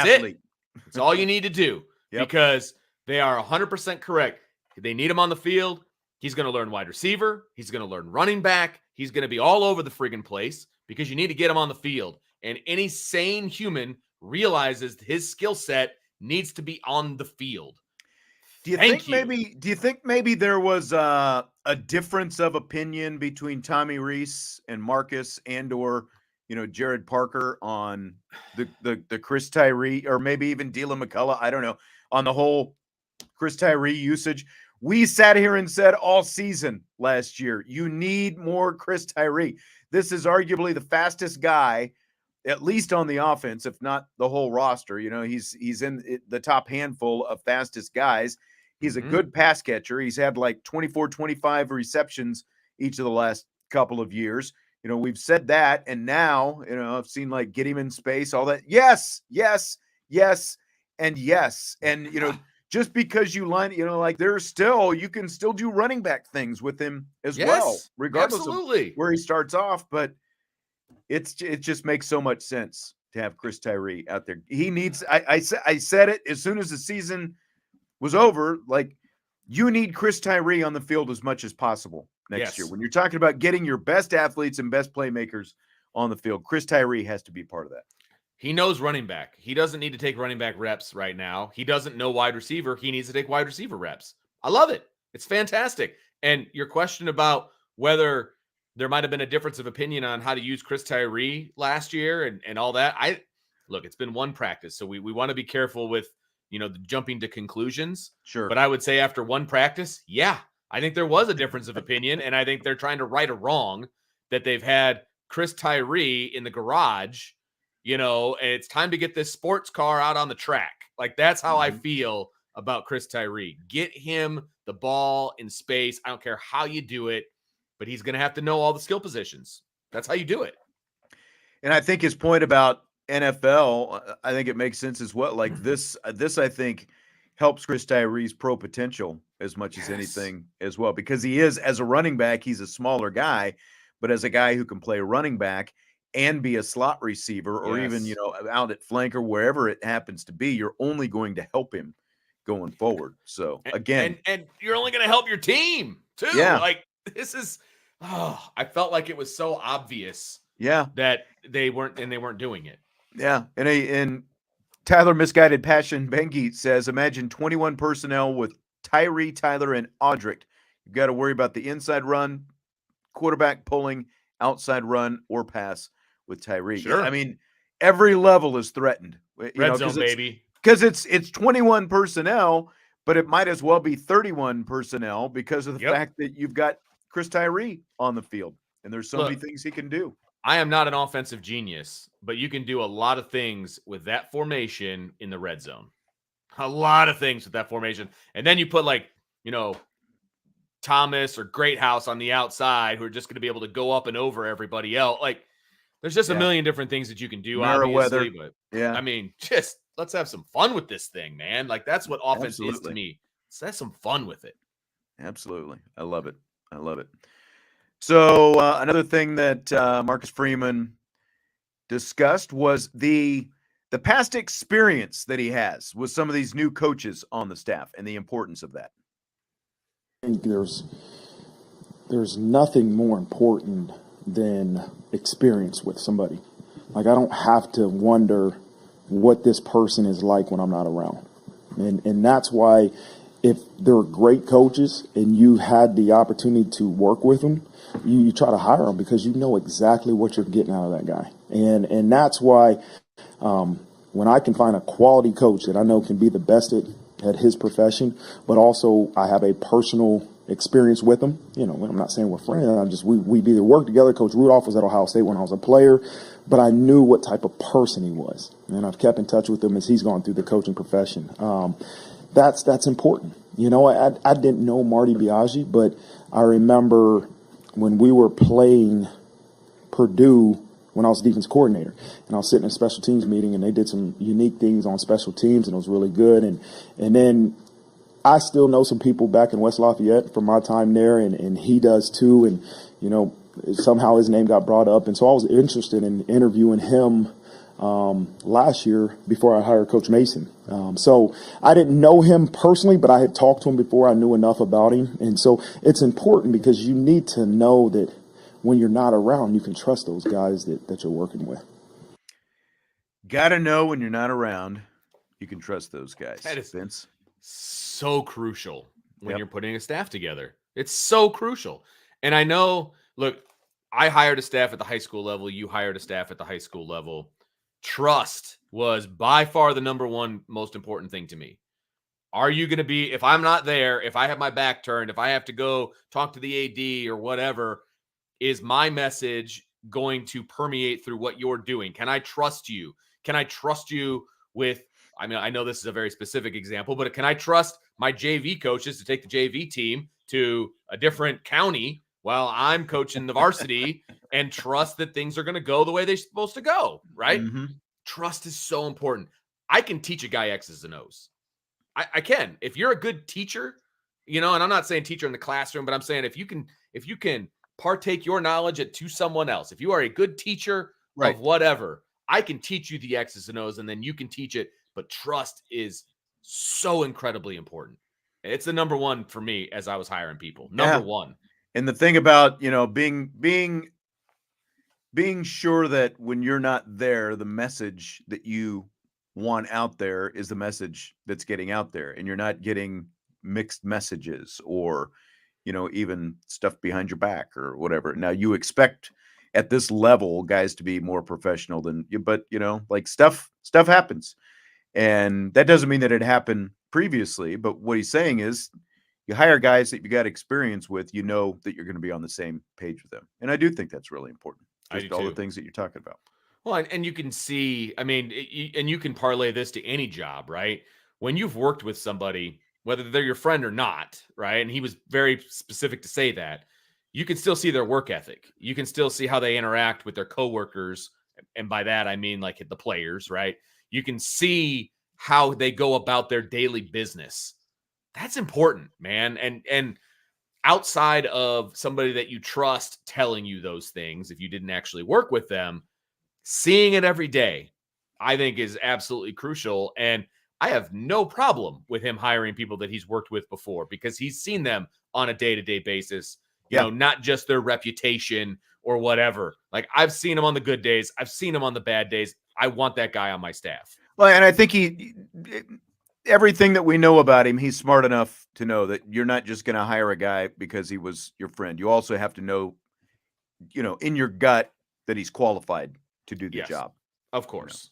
Athlete.
it. That's all you need to do. Because they are 100% correct. They need him on the field. He's going to learn wide receiver. He's going to learn running back. He's going to be all over the friggin' place because you need to get him on the field. And any sane human realizes his skill set needs to be on the field.
Do you think maybe there was a difference of opinion between Tommy Rees and Marcus and/or Jared Parker on the Chris Tyree, or maybe even Dylan McCullough? I don't know, on the whole Chris Tyree usage? We sat here and said all season last year, you need more Chris Tyree. This is arguably the fastest guy, at least on the offense, if not the whole roster. He's in the top handful of fastest guys. He's a good pass catcher. He's had like 24, 25 receptions each of the last couple of years. We've said that. And now, I've seen like get him in space, all that. Yes, yes, yes, and yes. And, just because you line, like you can still do running back things with him as well, regardless of where he starts off. But it just makes so much sense to have Chris Tyree out there. He needs, I said it as soon as the season was over, like, you need Chris Tyree on the field as much as possible next year. When you're talking about getting your best athletes and best playmakers on the field, Chris Tyree has to be part of that.
He knows running back. He doesn't need to take running back reps right now. He doesn't know wide receiver. He needs to take wide receiver reps. I love it. It's fantastic. And your question about whether there might have been a difference of opinion on how to use Chris Tyree last year and all that. Look, it's been one practice, so we want to be careful with, the jumping to conclusions.
Sure.
But I would say after one practice, yeah, I think there was a difference of opinion, and I think they're trying to right a wrong that they've had Chris Tyree in the garage, and it's time to get this sports car out on the track. Like, that's how I feel about Chris Tyree. Get him the ball in space. I don't care how you do it, but he's going to have to know all the skill positions. That's how you do it.
And I think his point about NFL, I think it makes sense as well. Like this I think helps Chris Tyree's pro potential as much as anything as well, because he is, as a running back, he's a smaller guy, but as a guy who can play running back and be a slot receiver or even, out at flank or wherever it happens to be, you're only going to help him going forward. So again,
and you're only going to help your team too.
Yeah.
Like, this is, I felt like it was so obvious.
Yeah.
That they weren't doing it.
Yeah. And Tyler Misguided Passion Bengi says, imagine 21 personnel with Tyree, Tyler, and Audric. You've got to worry about the inside run, quarterback pulling, outside run, or pass with Tyree.
Sure.
I mean, every level is threatened.
Red zone, baby.
Because it's 21 personnel, but it might as well be 31 personnel because of the fact that you've got Chris Tyree on the field. And there's so many things he can do.
I am not an offensive genius, but you can do a lot of things with that formation in the red zone. A lot of things with that formation. And then you put Thomas or Greathouse on the outside who are just going to be able to go up and over everybody else. Like, there's just a million different things that you can do, obviously. But I mean, just let's have some fun with this thing, man. Like, that's what offense is to me. Let's have some fun with it.
Absolutely. I love it. So another thing that Marcus Freeman discussed was the past experience that he has with some of these new coaches on the staff and the importance of that.
I think there's nothing more important than experience with somebody. Like, I don't have to wonder what this person is like when I'm not around. And that's why, if they're great coaches and you had the opportunity to work with them, you try to hire them because you know exactly what you're getting out of that guy. And that's why when I can find a quality coach that I know can be the best at his profession, but also I have a personal experience with him. I'm not saying we're friends. We either worked together. Coach Rudolph was at Ohio State when I was a player, but I knew what type of person he was. And I've kept in touch with him as he's gone through the coaching profession. That's important. I didn't know Marty Biaggi, but I remember when we were playing Purdue when I was defense coordinator, and I was sitting in a special teams meeting, and they did some unique things on special teams, and it was really good. And then I still know some people back in West Lafayette from my time there, and he does too. And, somehow his name got brought up. And so I was interested in interviewing him last year before I hired Coach Mason. So I didn't know him personally, but I had talked to him before. I knew enough about him. And so it's important because you need to know that when you're not around, you can trust those guys that you're working with.
Got to know when you're not around, you can trust those guys.
That is
Vince.
So crucial when you're putting a staff together. It's so crucial. And I know, look, I hired a staff at the high school level. You hired a staff at the high school level. Trust was by far the number one most important thing to me. Are you going to be, if I'm not there, if I have my back turned, if I have to go talk to the AD or whatever, is my message going to permeate through what you're doing? Can I trust you? Can I trust you with, I mean, I know this is a very specific example, but can I trust my JV coaches to take the JV team to a different county while I'm coaching the varsity and trust that things are going to go the way they're supposed to go, right?
Mm-hmm. Trust
Trust is so important. I can teach a guy X's and O's. I can. If you're a good teacher, and I'm not saying teacher in the classroom, but I'm saying if you can partake your knowledge to someone else, if you are a good teacher
Right.
of whatever, I can teach you the X's and O's and then you can teach it. But trust is so incredibly important. It's the number one for me as I was hiring people. Number one.
And the thing about, being sure that when you're not there, the message that you want out there is the message that's getting out there, and you're not getting mixed messages or, even stuff behind your back or whatever. Now you expect at this level guys to be more professional than you, but like stuff happens. And that doesn't mean that it happened previously, but what he's saying is you hire guys that you got experience with, that you're going to be on the same page with them. And I do think that's really important. Just all the things that you're talking about.
Well, and you can see, and you can parlay this to any job, right? When you've worked with somebody, whether they're your friend or not, right? And he was very specific to say that, you can still see their work ethic. You can still see how they interact with their coworkers. And by that, I mean like the players, right? You can see how they go about their daily business. That's important, man. And outside of somebody that you trust telling you those things, if you didn't actually work with them, seeing it every day, I think is absolutely crucial. And I have no problem with him hiring people that he's worked with before because he's seen them on a day-to-day basis, not just their reputation or whatever. Like I've seen him on the good days. I've seen him on the bad days. I want that guy on my staff.
Well, and I think everything that we know about him, he's smart enough to know that you're not just going to hire a guy because he was your friend. You also have to know, in your gut that he's qualified to do the job.
Of course.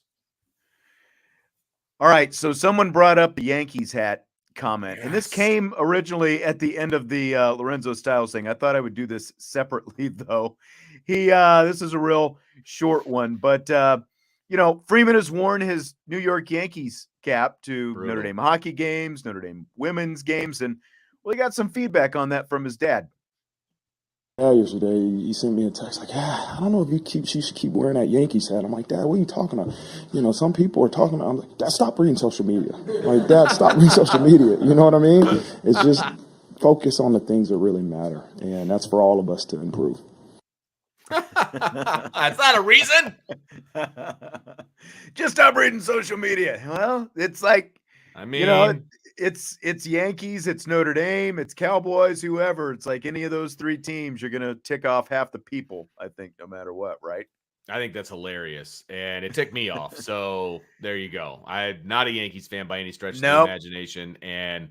All right. So someone brought up the Yankees hat comment, and this came originally at the end of the Lorenzo Styles thing. I thought I would do this separately, though. This is a real short one, but Freeman has worn his New York Yankees cap to Notre Dame hockey games, Notre Dame women's games, and he got some feedback on that from his dad.
Yesterday, he sent me a text like, I don't know if you should keep wearing that Yankees hat. I'm like, Dad, what are you talking about? Some people are talking about. I'm like, Dad, stop reading social media. Like, Dad, stop reading social media. You know what I mean? It's just focus on the things that really matter, and that's for all of us to improve.
That's not a reason.
Just stop reading social media. Well, it's like, it's Yankees, it's Notre Dame, it's Cowboys, whoever. It's like any of those three teams, you're going to tick off half the people, I think, no matter what, right?
I think that's hilarious, and it ticked me off. So there you go. I'm not a Yankees fan by any stretch of the imagination, and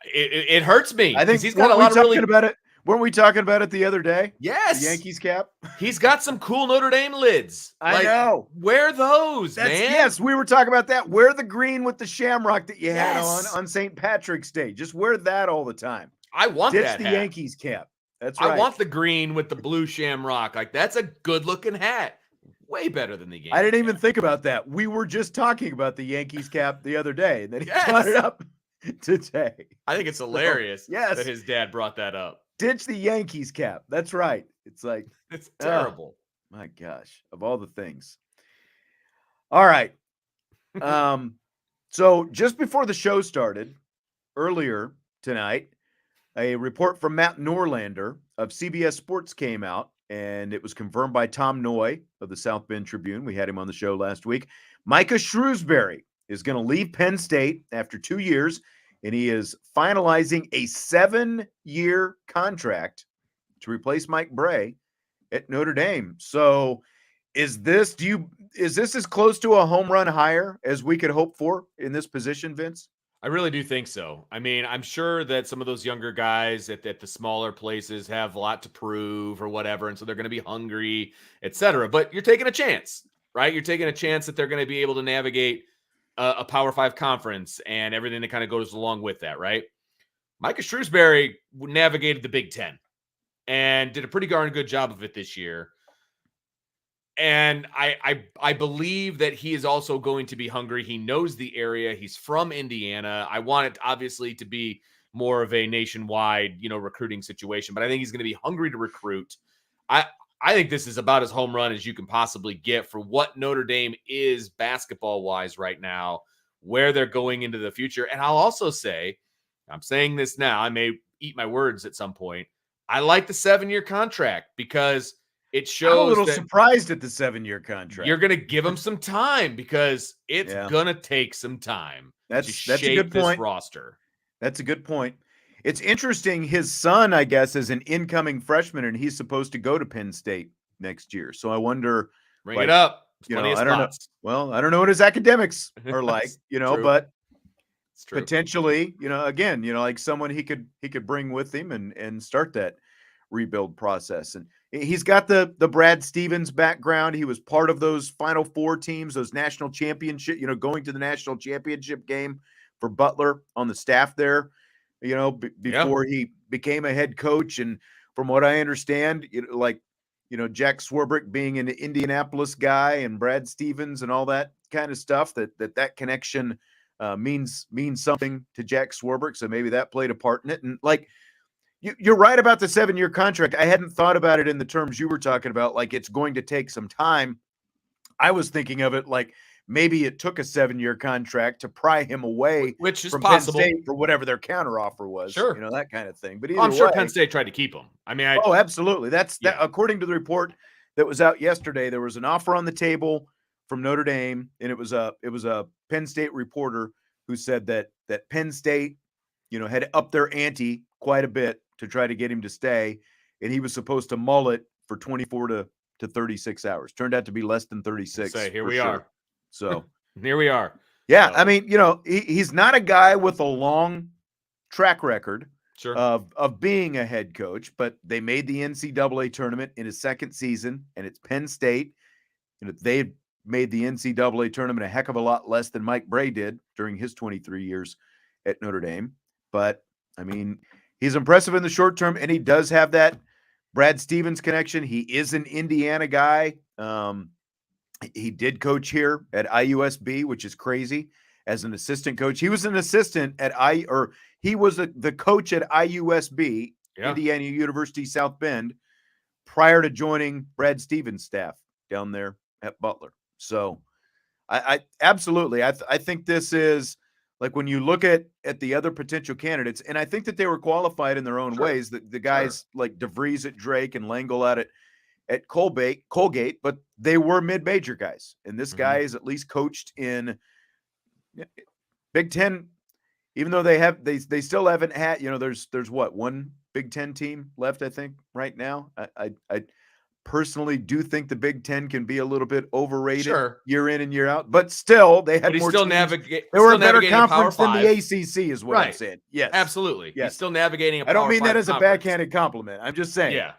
it hurts me.
I think
he's got a lot of really
about it. Weren't we talking about it the other day?
Yes.
The Yankees cap.
He's got some cool Notre Dame lids.
I know.
Wear those, man.
Yes, we were talking about that. Wear the green with the shamrock that you had on St. Patrick's Day. Just wear that all the time.
I want that
the
hat.
Yankees cap. That's right.
I want the green with the blue shamrock. Like, that's a good-looking hat. Way better than the Yankees.
I didn't even think about that. We were just talking about the Yankees cap the other day, and then he brought it up today.
I think it's hilarious
that
his dad brought that up.
Ditch the Yankees cap. That's right. It's like,
it's terrible.
My gosh, of all the things. All right. So just before the show started, earlier tonight, a report from Matt Norlander of CBS Sports came out, and it was confirmed by Tom Noy of the South Bend Tribune. We had him on the show last week. Micah Shrewsberry is going to leave Penn State after 2 years, and he is finalizing a 7-year contract to replace Mike Bray at Notre Dame. So is this as close to a home run hire as we could hope for in this position, Vince?
I really do think so. I mean, I'm sure that some of those younger guys at the smaller places have a lot to prove or whatever, and so they're going to be hungry, etc. But you're taking a chance, right? You're taking a chance that they're going to be able to navigate a Power 5 conference and everything that kind of goes along with that, right? Micah Shrewsberry navigated the Big Ten and did a pretty darn good job of it this year. And I believe that he is also going to be hungry. He knows the area. He's from Indiana. I want it obviously to be more of a nationwide, recruiting situation, but I think he's going to be hungry to recruit. I think this is about as home run as you can possibly get for what Notre Dame is basketball-wise right now, where they're going into the future. And I'll also say, I'm saying this now, I may eat my words at some point, I like the 7-year contract because it shows.
I'm a little surprised at the 7-year contract.
You're going to give him some time because it's going to take some time
to
shape
a good point.
This roster.
That's a good point. It's interesting. His son, I guess, is an incoming freshman, and he's supposed to go to Penn State next year. So I wonder.
Bring it up.
I don't know. Well, I don't know what his academics are like,
True.
but
It's true.
potentially, again, like someone he could bring with him and start that rebuild process. And he's got the Brad Stevens background. He was part of those Final Four teams, those national championship, going to the national championship game for Butler on the staff there, before he became a head coach. And from what I understand, Jack Swarbrick being an Indianapolis guy and Brad Stevens and all that kind of stuff, that connection means something to Jack Swarbrick. So maybe that played a part in it. And you're right about the 7-year contract. I hadn't thought about it in the terms you were talking about. Like, it's going to take some time. I was thinking of it like maybe it took a 7-year contract to pry him away,
which is
from
possible,
Penn State for whatever their counteroffer was.
Sure,
that kind of thing. But
I'm sure
way,
Penn State tried to keep him. I mean,
absolutely. That according to the report that was out yesterday, there was an offer on the table from Notre Dame, and it was a Penn State reporter who said that Penn State, had upped their ante quite a bit to try to get him to stay, and he was supposed to mull it for 24 to 36 hours. Turned out to be less than 36.
Here we are.
So
here we are.
Yeah,
so.
I mean, he's not a guy with a long track record of being a head coach, but they made the NCAA tournament in his second season, and it's Penn State. They made the NCAA tournament a heck of a lot less than Mike Bray did during his 23 years at Notre Dame. But I mean, he's impressive in the short term, and he does have that Brad Stevens connection. He is an Indiana guy. He did coach here at IUSB, which is crazy, as an assistant coach. He was an assistant at he was the coach at IUSB, Indiana University South Bend, prior to joining Brad Stevens' staff down there at Butler. So I absolutely, I think this is, like, when you look at the other potential candidates, and I think that they were qualified in their own ways, the guys like DeVries at Drake and Langle at Colgate, but they were mid-major guys. And this guy is at least coached in Big Ten, even though they still haven't had, there's what, one Big Ten team left, I think, right now. I personally do think the Big Ten can be a little bit overrated year in and year out, but still they had more
still
teams. They were a better conference than the ACC is what
right.
I'm saying. Yes,
absolutely.
Yes.
He's still navigating a Power
I don't mean that as
conference.
a backhanded compliment. I'm just saying.
Yeah,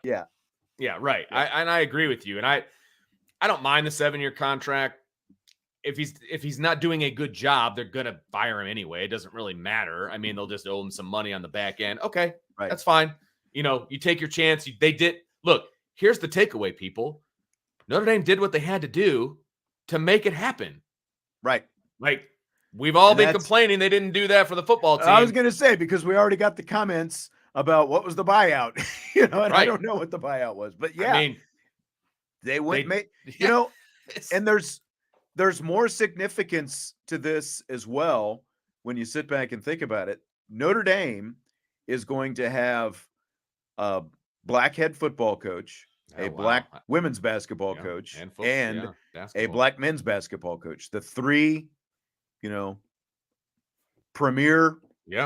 right. Yeah. I agree with you. And I don't mind the 7-year contract. If he's not doing a good job, they're going to fire him anyway. It doesn't really matter. I mean, they'll just owe him some money on the back end. Okay, right. That's fine. You take your chance. They did. Look, here's the takeaway, people. Notre Dame did what they had to do to make it happen.
Right.
Like, we've all been complaining they didn't do that for the football team.
I was going to say, because we already got the comments about what was the buyout, and I don't know what the buyout was, but yeah, I mean, they went, and there's more significance to this as well when you sit back and think about it. Notre Dame is going to have a black head football coach, a black women's basketball coach, and a black men's basketball coach. The three, premier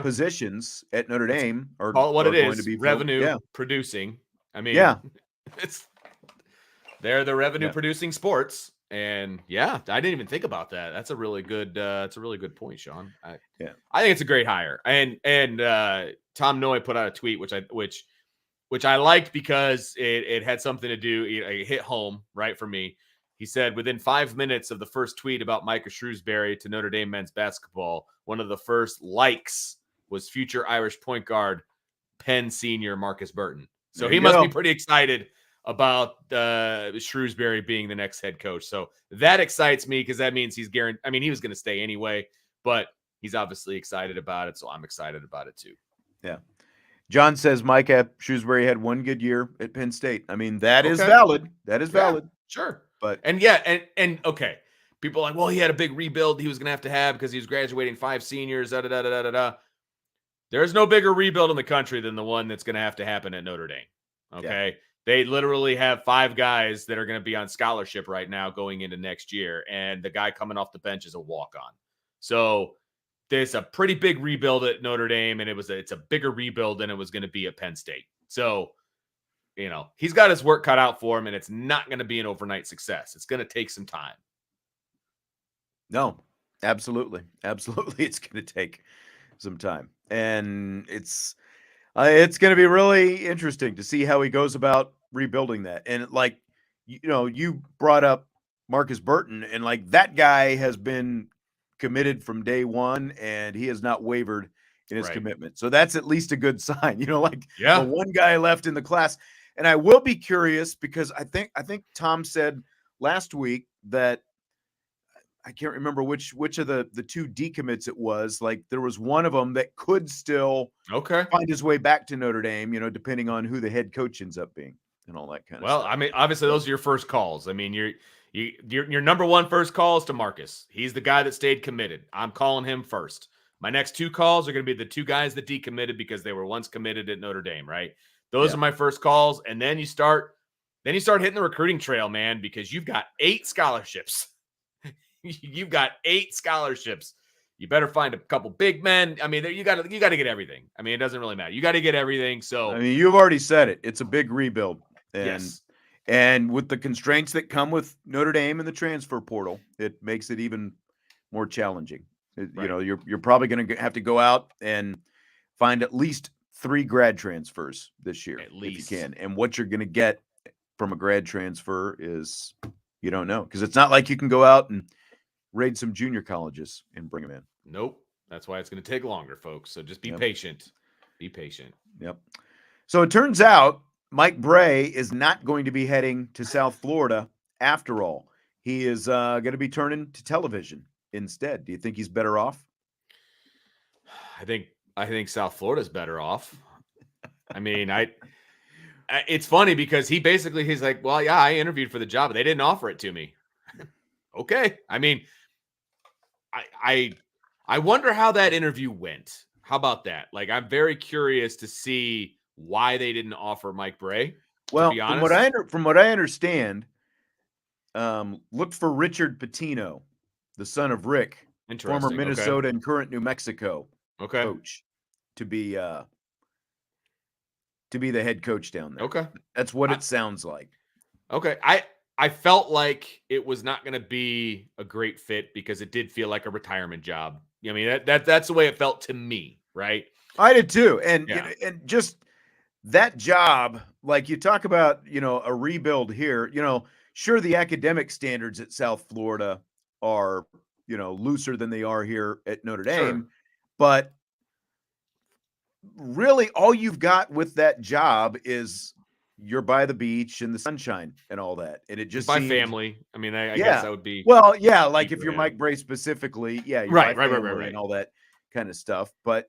positions at Notre Dame are going to be
revenue producing. I mean, they're the revenue producing sports. And I didn't even think about that. That's a really good point, Sean. I think it's a great hire. And Tom Noy put out a tweet which I liked because it had something to do, it hit home right for me. He said, within 5 minutes of the first tweet about Micah Shrewsberry to Notre Dame men's basketball, one of the first likes was future Irish point guard Penn senior Marcus Burton. So he must be pretty excited about Shrewsberry being the next head coach. So that excites me because that means he's guaranteed. I mean, he was going to stay anyway, but he's obviously excited about it. So I'm excited about it too.
Yeah. John says Micah Shrewsberry had one good year at Penn State. I mean, that is valid. That is valid.
Sure.
But
and okay. People are like, well, he had a big rebuild he was going to have because he was graduating 5 seniors. There's no bigger rebuild in the country than the one that's going to have to happen at Notre Dame. Okay. Yeah. They literally have 5 guys that are going to be on scholarship right now going into next year. And the guy coming off the bench is a walk-on. So there's a pretty big rebuild at Notre Dame, and it's a bigger rebuild than it was going to be at Penn State. So, he's got his work cut out for him, and it's not going to be an overnight success. It's going to take some time.
No, Absolutely. Absolutely. It's going to take some time. And it's going to be really interesting to see how he goes about rebuilding that. And like, you brought up Marcus Burton, and like that guy has been committed from day one, and he has not wavered in his
Right.
commitment. So that's at least a good sign. Like the
Yeah.
one guy left in the class. And I will be curious because I think Tom said last week that I can't remember which of the two decommits it was. Like there was one of them that could still
Okay.
find his way back to Notre Dame, depending on who the head coach ends up being and all that kind of
Well,
stuff.
I mean, obviously those are your first calls. I mean, your number one first call is to Marcus. He's the guy that stayed committed. I'm calling him first. My next two calls are going to be the two guys that decommitted because they were once committed at Notre Dame, right? Those are my first calls, and then you start hitting the recruiting trail, man, because you've got 8 scholarships. You've got 8 scholarships. You better find a couple big men. I mean, you got to get everything. I mean, it doesn't really matter. You got to get everything. So,
I mean, you've already said it. It's a big rebuild. And
yes.
and with the constraints that come with Notre Dame and the transfer portal, it makes it even more challenging.
Right.
You're probably going to have to go out and find at least 3 grad transfers this year
At least.
if you can. And what you're going to get from a grad transfer is you don't know, because it's not like you can go out and raid some junior colleges and bring them in.
Nope. That's why it's going to take longer, folks. So just be
Yep.
patient. Be patient.
Yep. So it turns out Mike Bray is not going to be heading to South Florida after all. He is going to be turning to television instead. Do you think he's better off?
I think South Florida's better off. I mean, it's funny because he's like, well, yeah, I interviewed for the job, but they didn't offer it to me. Okay. I mean, I wonder how that interview went. How about that? Like, I'm very curious to see why they didn't offer Mike Bray.
Well,
to be honest,
from what I understand, look for Richard Pitino, the son of Rick, former
interesting.
Minnesota and current New Mexico
Okay.
coach, to be the head coach down there.
Okay.
That's what it sounds like.
Okay. I felt like it was not going to be a great fit because it did feel like a retirement job. I mean, that's the way it felt to me, right?
I did too. And
Yeah.
and just that job, like you talk about, a rebuild here, sure, the academic standards at South Florida are, looser than they are here at Notre Dame,
Sure.
but really all you've got with that job is you're by the beach and the sunshine and all that. And it just
By
seems,
family. I mean, I guess that would be
well, yeah, like if
cheaper,
you're
yeah.
Mike Bray specifically, yeah, you're
Right,
by
right,
family
right.
and all that kind of stuff. But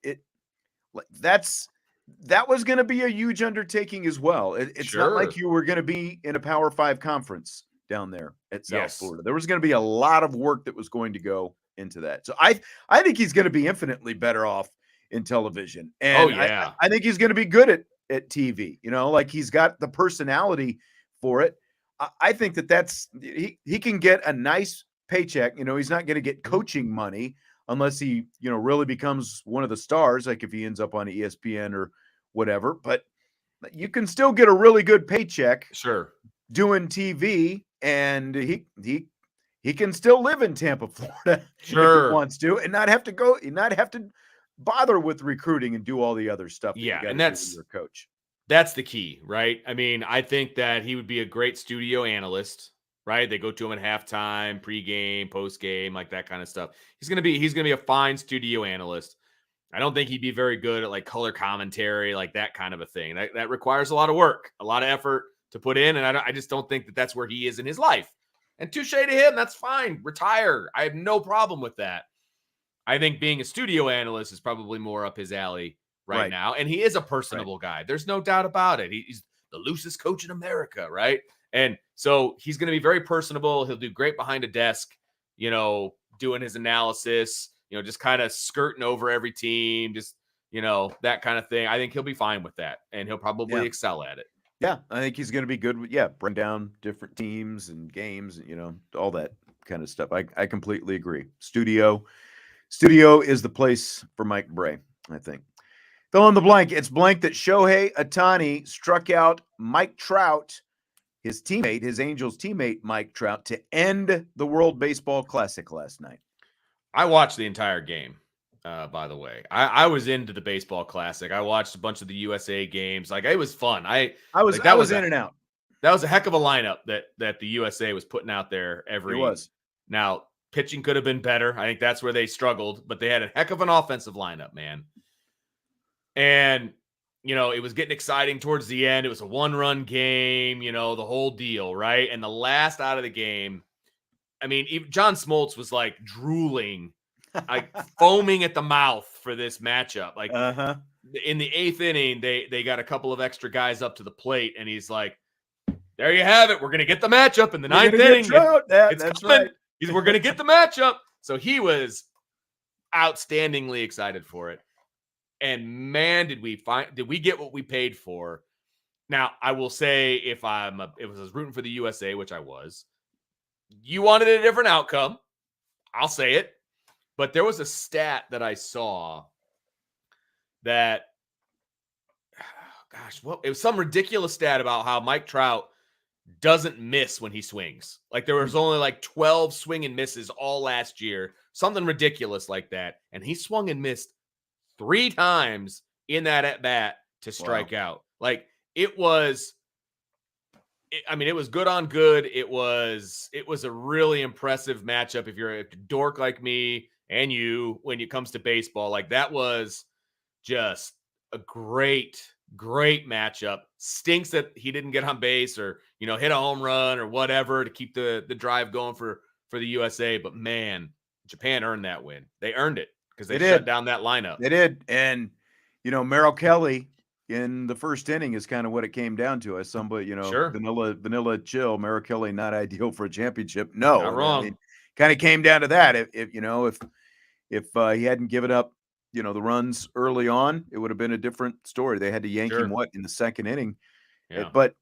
that was going to be a huge undertaking as well. It's not like
Sure.
you were going to be in a Power 5 conference down there at South
Yes.
Florida. There was going to be a lot of work that was going to go into that. So I think he's going to be infinitely better off in television. And
yeah.
I think he's going to be good at TV. Like he's got the personality for it. I think that's he can get a nice paycheck. He's not going to get coaching money unless he, really becomes one of the stars, like if he ends up on ESPN or whatever. But you can still get a really good paycheck
Sure.
doing TV, and he can still live in Tampa, Florida, if
Sure.
he wants to, and not have to bother with recruiting and do all the other stuff.
Yeah,
that
and
you do when you're a coach.
That's the key, right? I mean, I think that he would be a great studio analyst, right? They go to him at halftime, pregame, postgame, like that kind of stuff. He's gonna be a fine studio analyst. I don't think he'd be very good at like color commentary, like that kind of a thing. That requires a lot of work, a lot of effort to put in, and I just don't think that that's where he is in his life. And touche to him, that's fine. Retire. I have no problem with that. I think being a studio analyst is probably more up his alley right now. And he is a personable guy. There's no doubt about it. He's the loosest coach in America, right? And so he's going to be very personable. He'll do great behind a desk, doing his analysis, just kind of skirting over every team, just, that kind of thing. I think he'll be fine with that, and he'll probably excel at it.
Yeah, I think he's going to be good with, bring down different teams and games, all that kind of stuff. I completely agree. Studio is the place for Mike Bray, I think. Fill in the blank. It's blank that Shohei Ohtani struck out Mike Trout, his Angels teammate Mike Trout, to end the World Baseball Classic last night.
I watched the entire game. By the way, I was into the baseball classic. I watched a bunch of the USA games. Like, it was fun.
I
Like, that
was in and out.
That was a heck of a lineup that the USA was putting out there
It was.
Now, pitching could have been better. I think that's where they struggled, but they had a heck of an offensive lineup, man. And, it was getting exciting towards the end. It was a 1-run game, the whole deal, right? And the last out of the game, I mean, even John Smoltz was like drooling, like foaming at the mouth for this matchup. Like, in the 8th inning, they got a couple of extra guys up to the plate, and he's like, there you have it. We're going to get the matchup in the 9th inning.
That's
coming.
right.
We're going to get the matchup. So he was outstandingly excited for it. And man, did we get what we paid for? Now, I will say, if I was rooting for the USA, which I was, you wanted a different outcome. I'll say it. But there was a stat that I saw that, it was some ridiculous stat about how Mike Trout doesn't miss when he swings. Like, there was only like 12 swing and misses all last year, something ridiculous like that. And he swung and missed 3 times in that at bat to strike out. Like, it was good on good. It was a really impressive matchup. If you're a dork like me and you, when it comes to baseball, like, that was just a great matchup. Stinks that he didn't get on base or, hit a home run or whatever to keep the drive going for the USA. But man, Japan earned that win. They earned it because they shut down that lineup.
They did. And, Merrill Kelly in the first inning is kind of what it came down to. As somebody,
Sure.
vanilla chill, Merrill Kelly, not ideal for a championship. No,
not wrong.
I mean, kind of came down to that. If he hadn't given up, the runs early on, it would have been a different story. They had to yank him in the 2nd inning.
Yeah.
But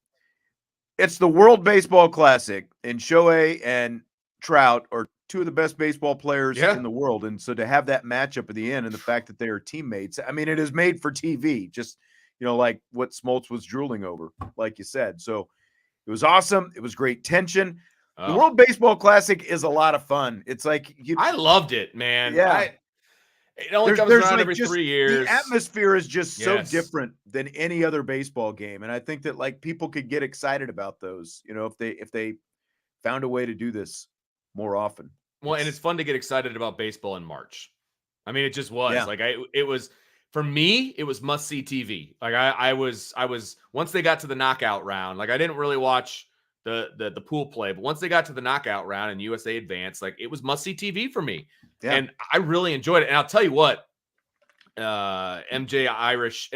it's the World Baseball Classic, and Shohei and Trout are 2 of the best baseball players in the world. And so to have that matchup at the end and the fact that they are teammates, I mean, it is made for TV, just, like what Smoltz was drooling over, like you said. So it was awesome. It was great tension. The World Baseball Classic is a lot of fun. It's like
I loved it, man.
Yeah.
It only comes around every 3 years.
The atmosphere is just so different than any other baseball game. And I think that, like, people could get excited about those, if they found a way to do this more often.
Well, and it's fun to get excited about baseball in March. I mean, it just was.
Yeah.
Like, it was, for me, it was must-see TV. Like, I was once they got to the knockout round, like, I didn't really watch the pool play, but once they got to the knockout round and USA advanced, like, it was must-see TV for me. Yeah. And I really enjoyed it. And I'll tell you what, MJH Irish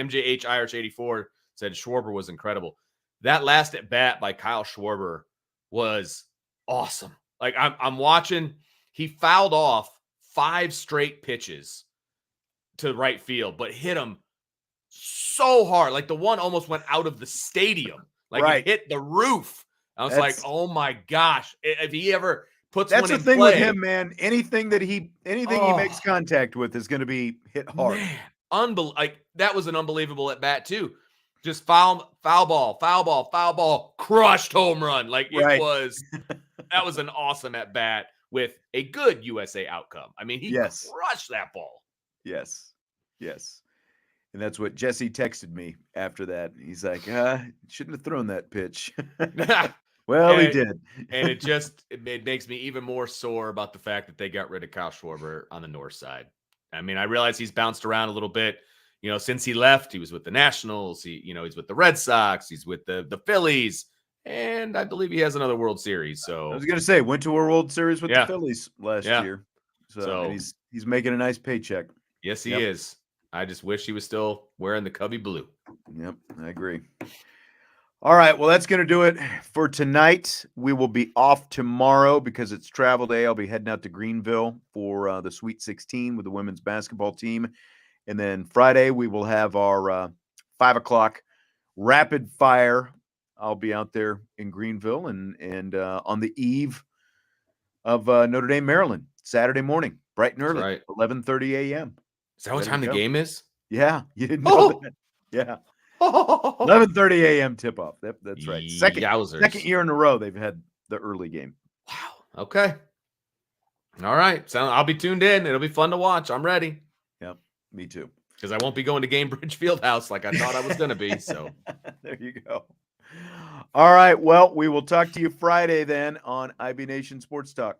84 said Schwarber was incredible. That last at bat by Kyle Schwarber was awesome. Like, I'm watching, he fouled off 5 straight pitches to right field, but hit him so hard. Like, the one almost went out of the stadium. Like, it hit the roof. I was like, oh my gosh. If he ever puts one in play.
That's the thing with him, man. Anything he makes contact with is going to be hit hard.
Man, like, that was an unbelievable at bat too. Just foul ball, crushed home run. Like, it was, that was an awesome at bat with a good USA outcome. I mean, he crushed that ball.
Yes. And that's what Jesse texted me after that. He's like, shouldn't have thrown that pitch. Well, he did.
And it makes me even more sore about the fact that they got rid of Kyle Schwarber on the north side. I mean, I realize he's bounced around a little bit. Since he left, he was with the Nationals. He's with the Red Sox. He's with the Phillies. And I believe he has another World Series. So
I was going to say, went to a World Series with the Phillies last year. So and he's making a nice paycheck.
Yes, he is. I just wish he was still wearing the Cubby blue.
Yep, I agree. All right, well, that's going to do it for tonight. We will be off tomorrow because it's travel day. I'll be heading out to Greenville for the Sweet 16 with the women's basketball team. And then Friday, we will have our 5 o'clock rapid fire. I'll be out there in Greenville and on the eve of Notre Dame, Maryland, Saturday morning, bright and early, 11:30 a.m.
Is that what time the game is?
Yeah, you didn't know that. Yeah. 11:30 a.m. tip-off. That's right. Second year in a row they've had the early game.
Wow. Okay. All right. I'll be tuned in. It'll be fun to watch. I'm ready.
Yep, me too.
Because I won't be going to Gamebridge Fieldhouse like I thought I was going to be. So
there you go. All right. Well, we will talk to you Friday then on IB Nation Sports Talk.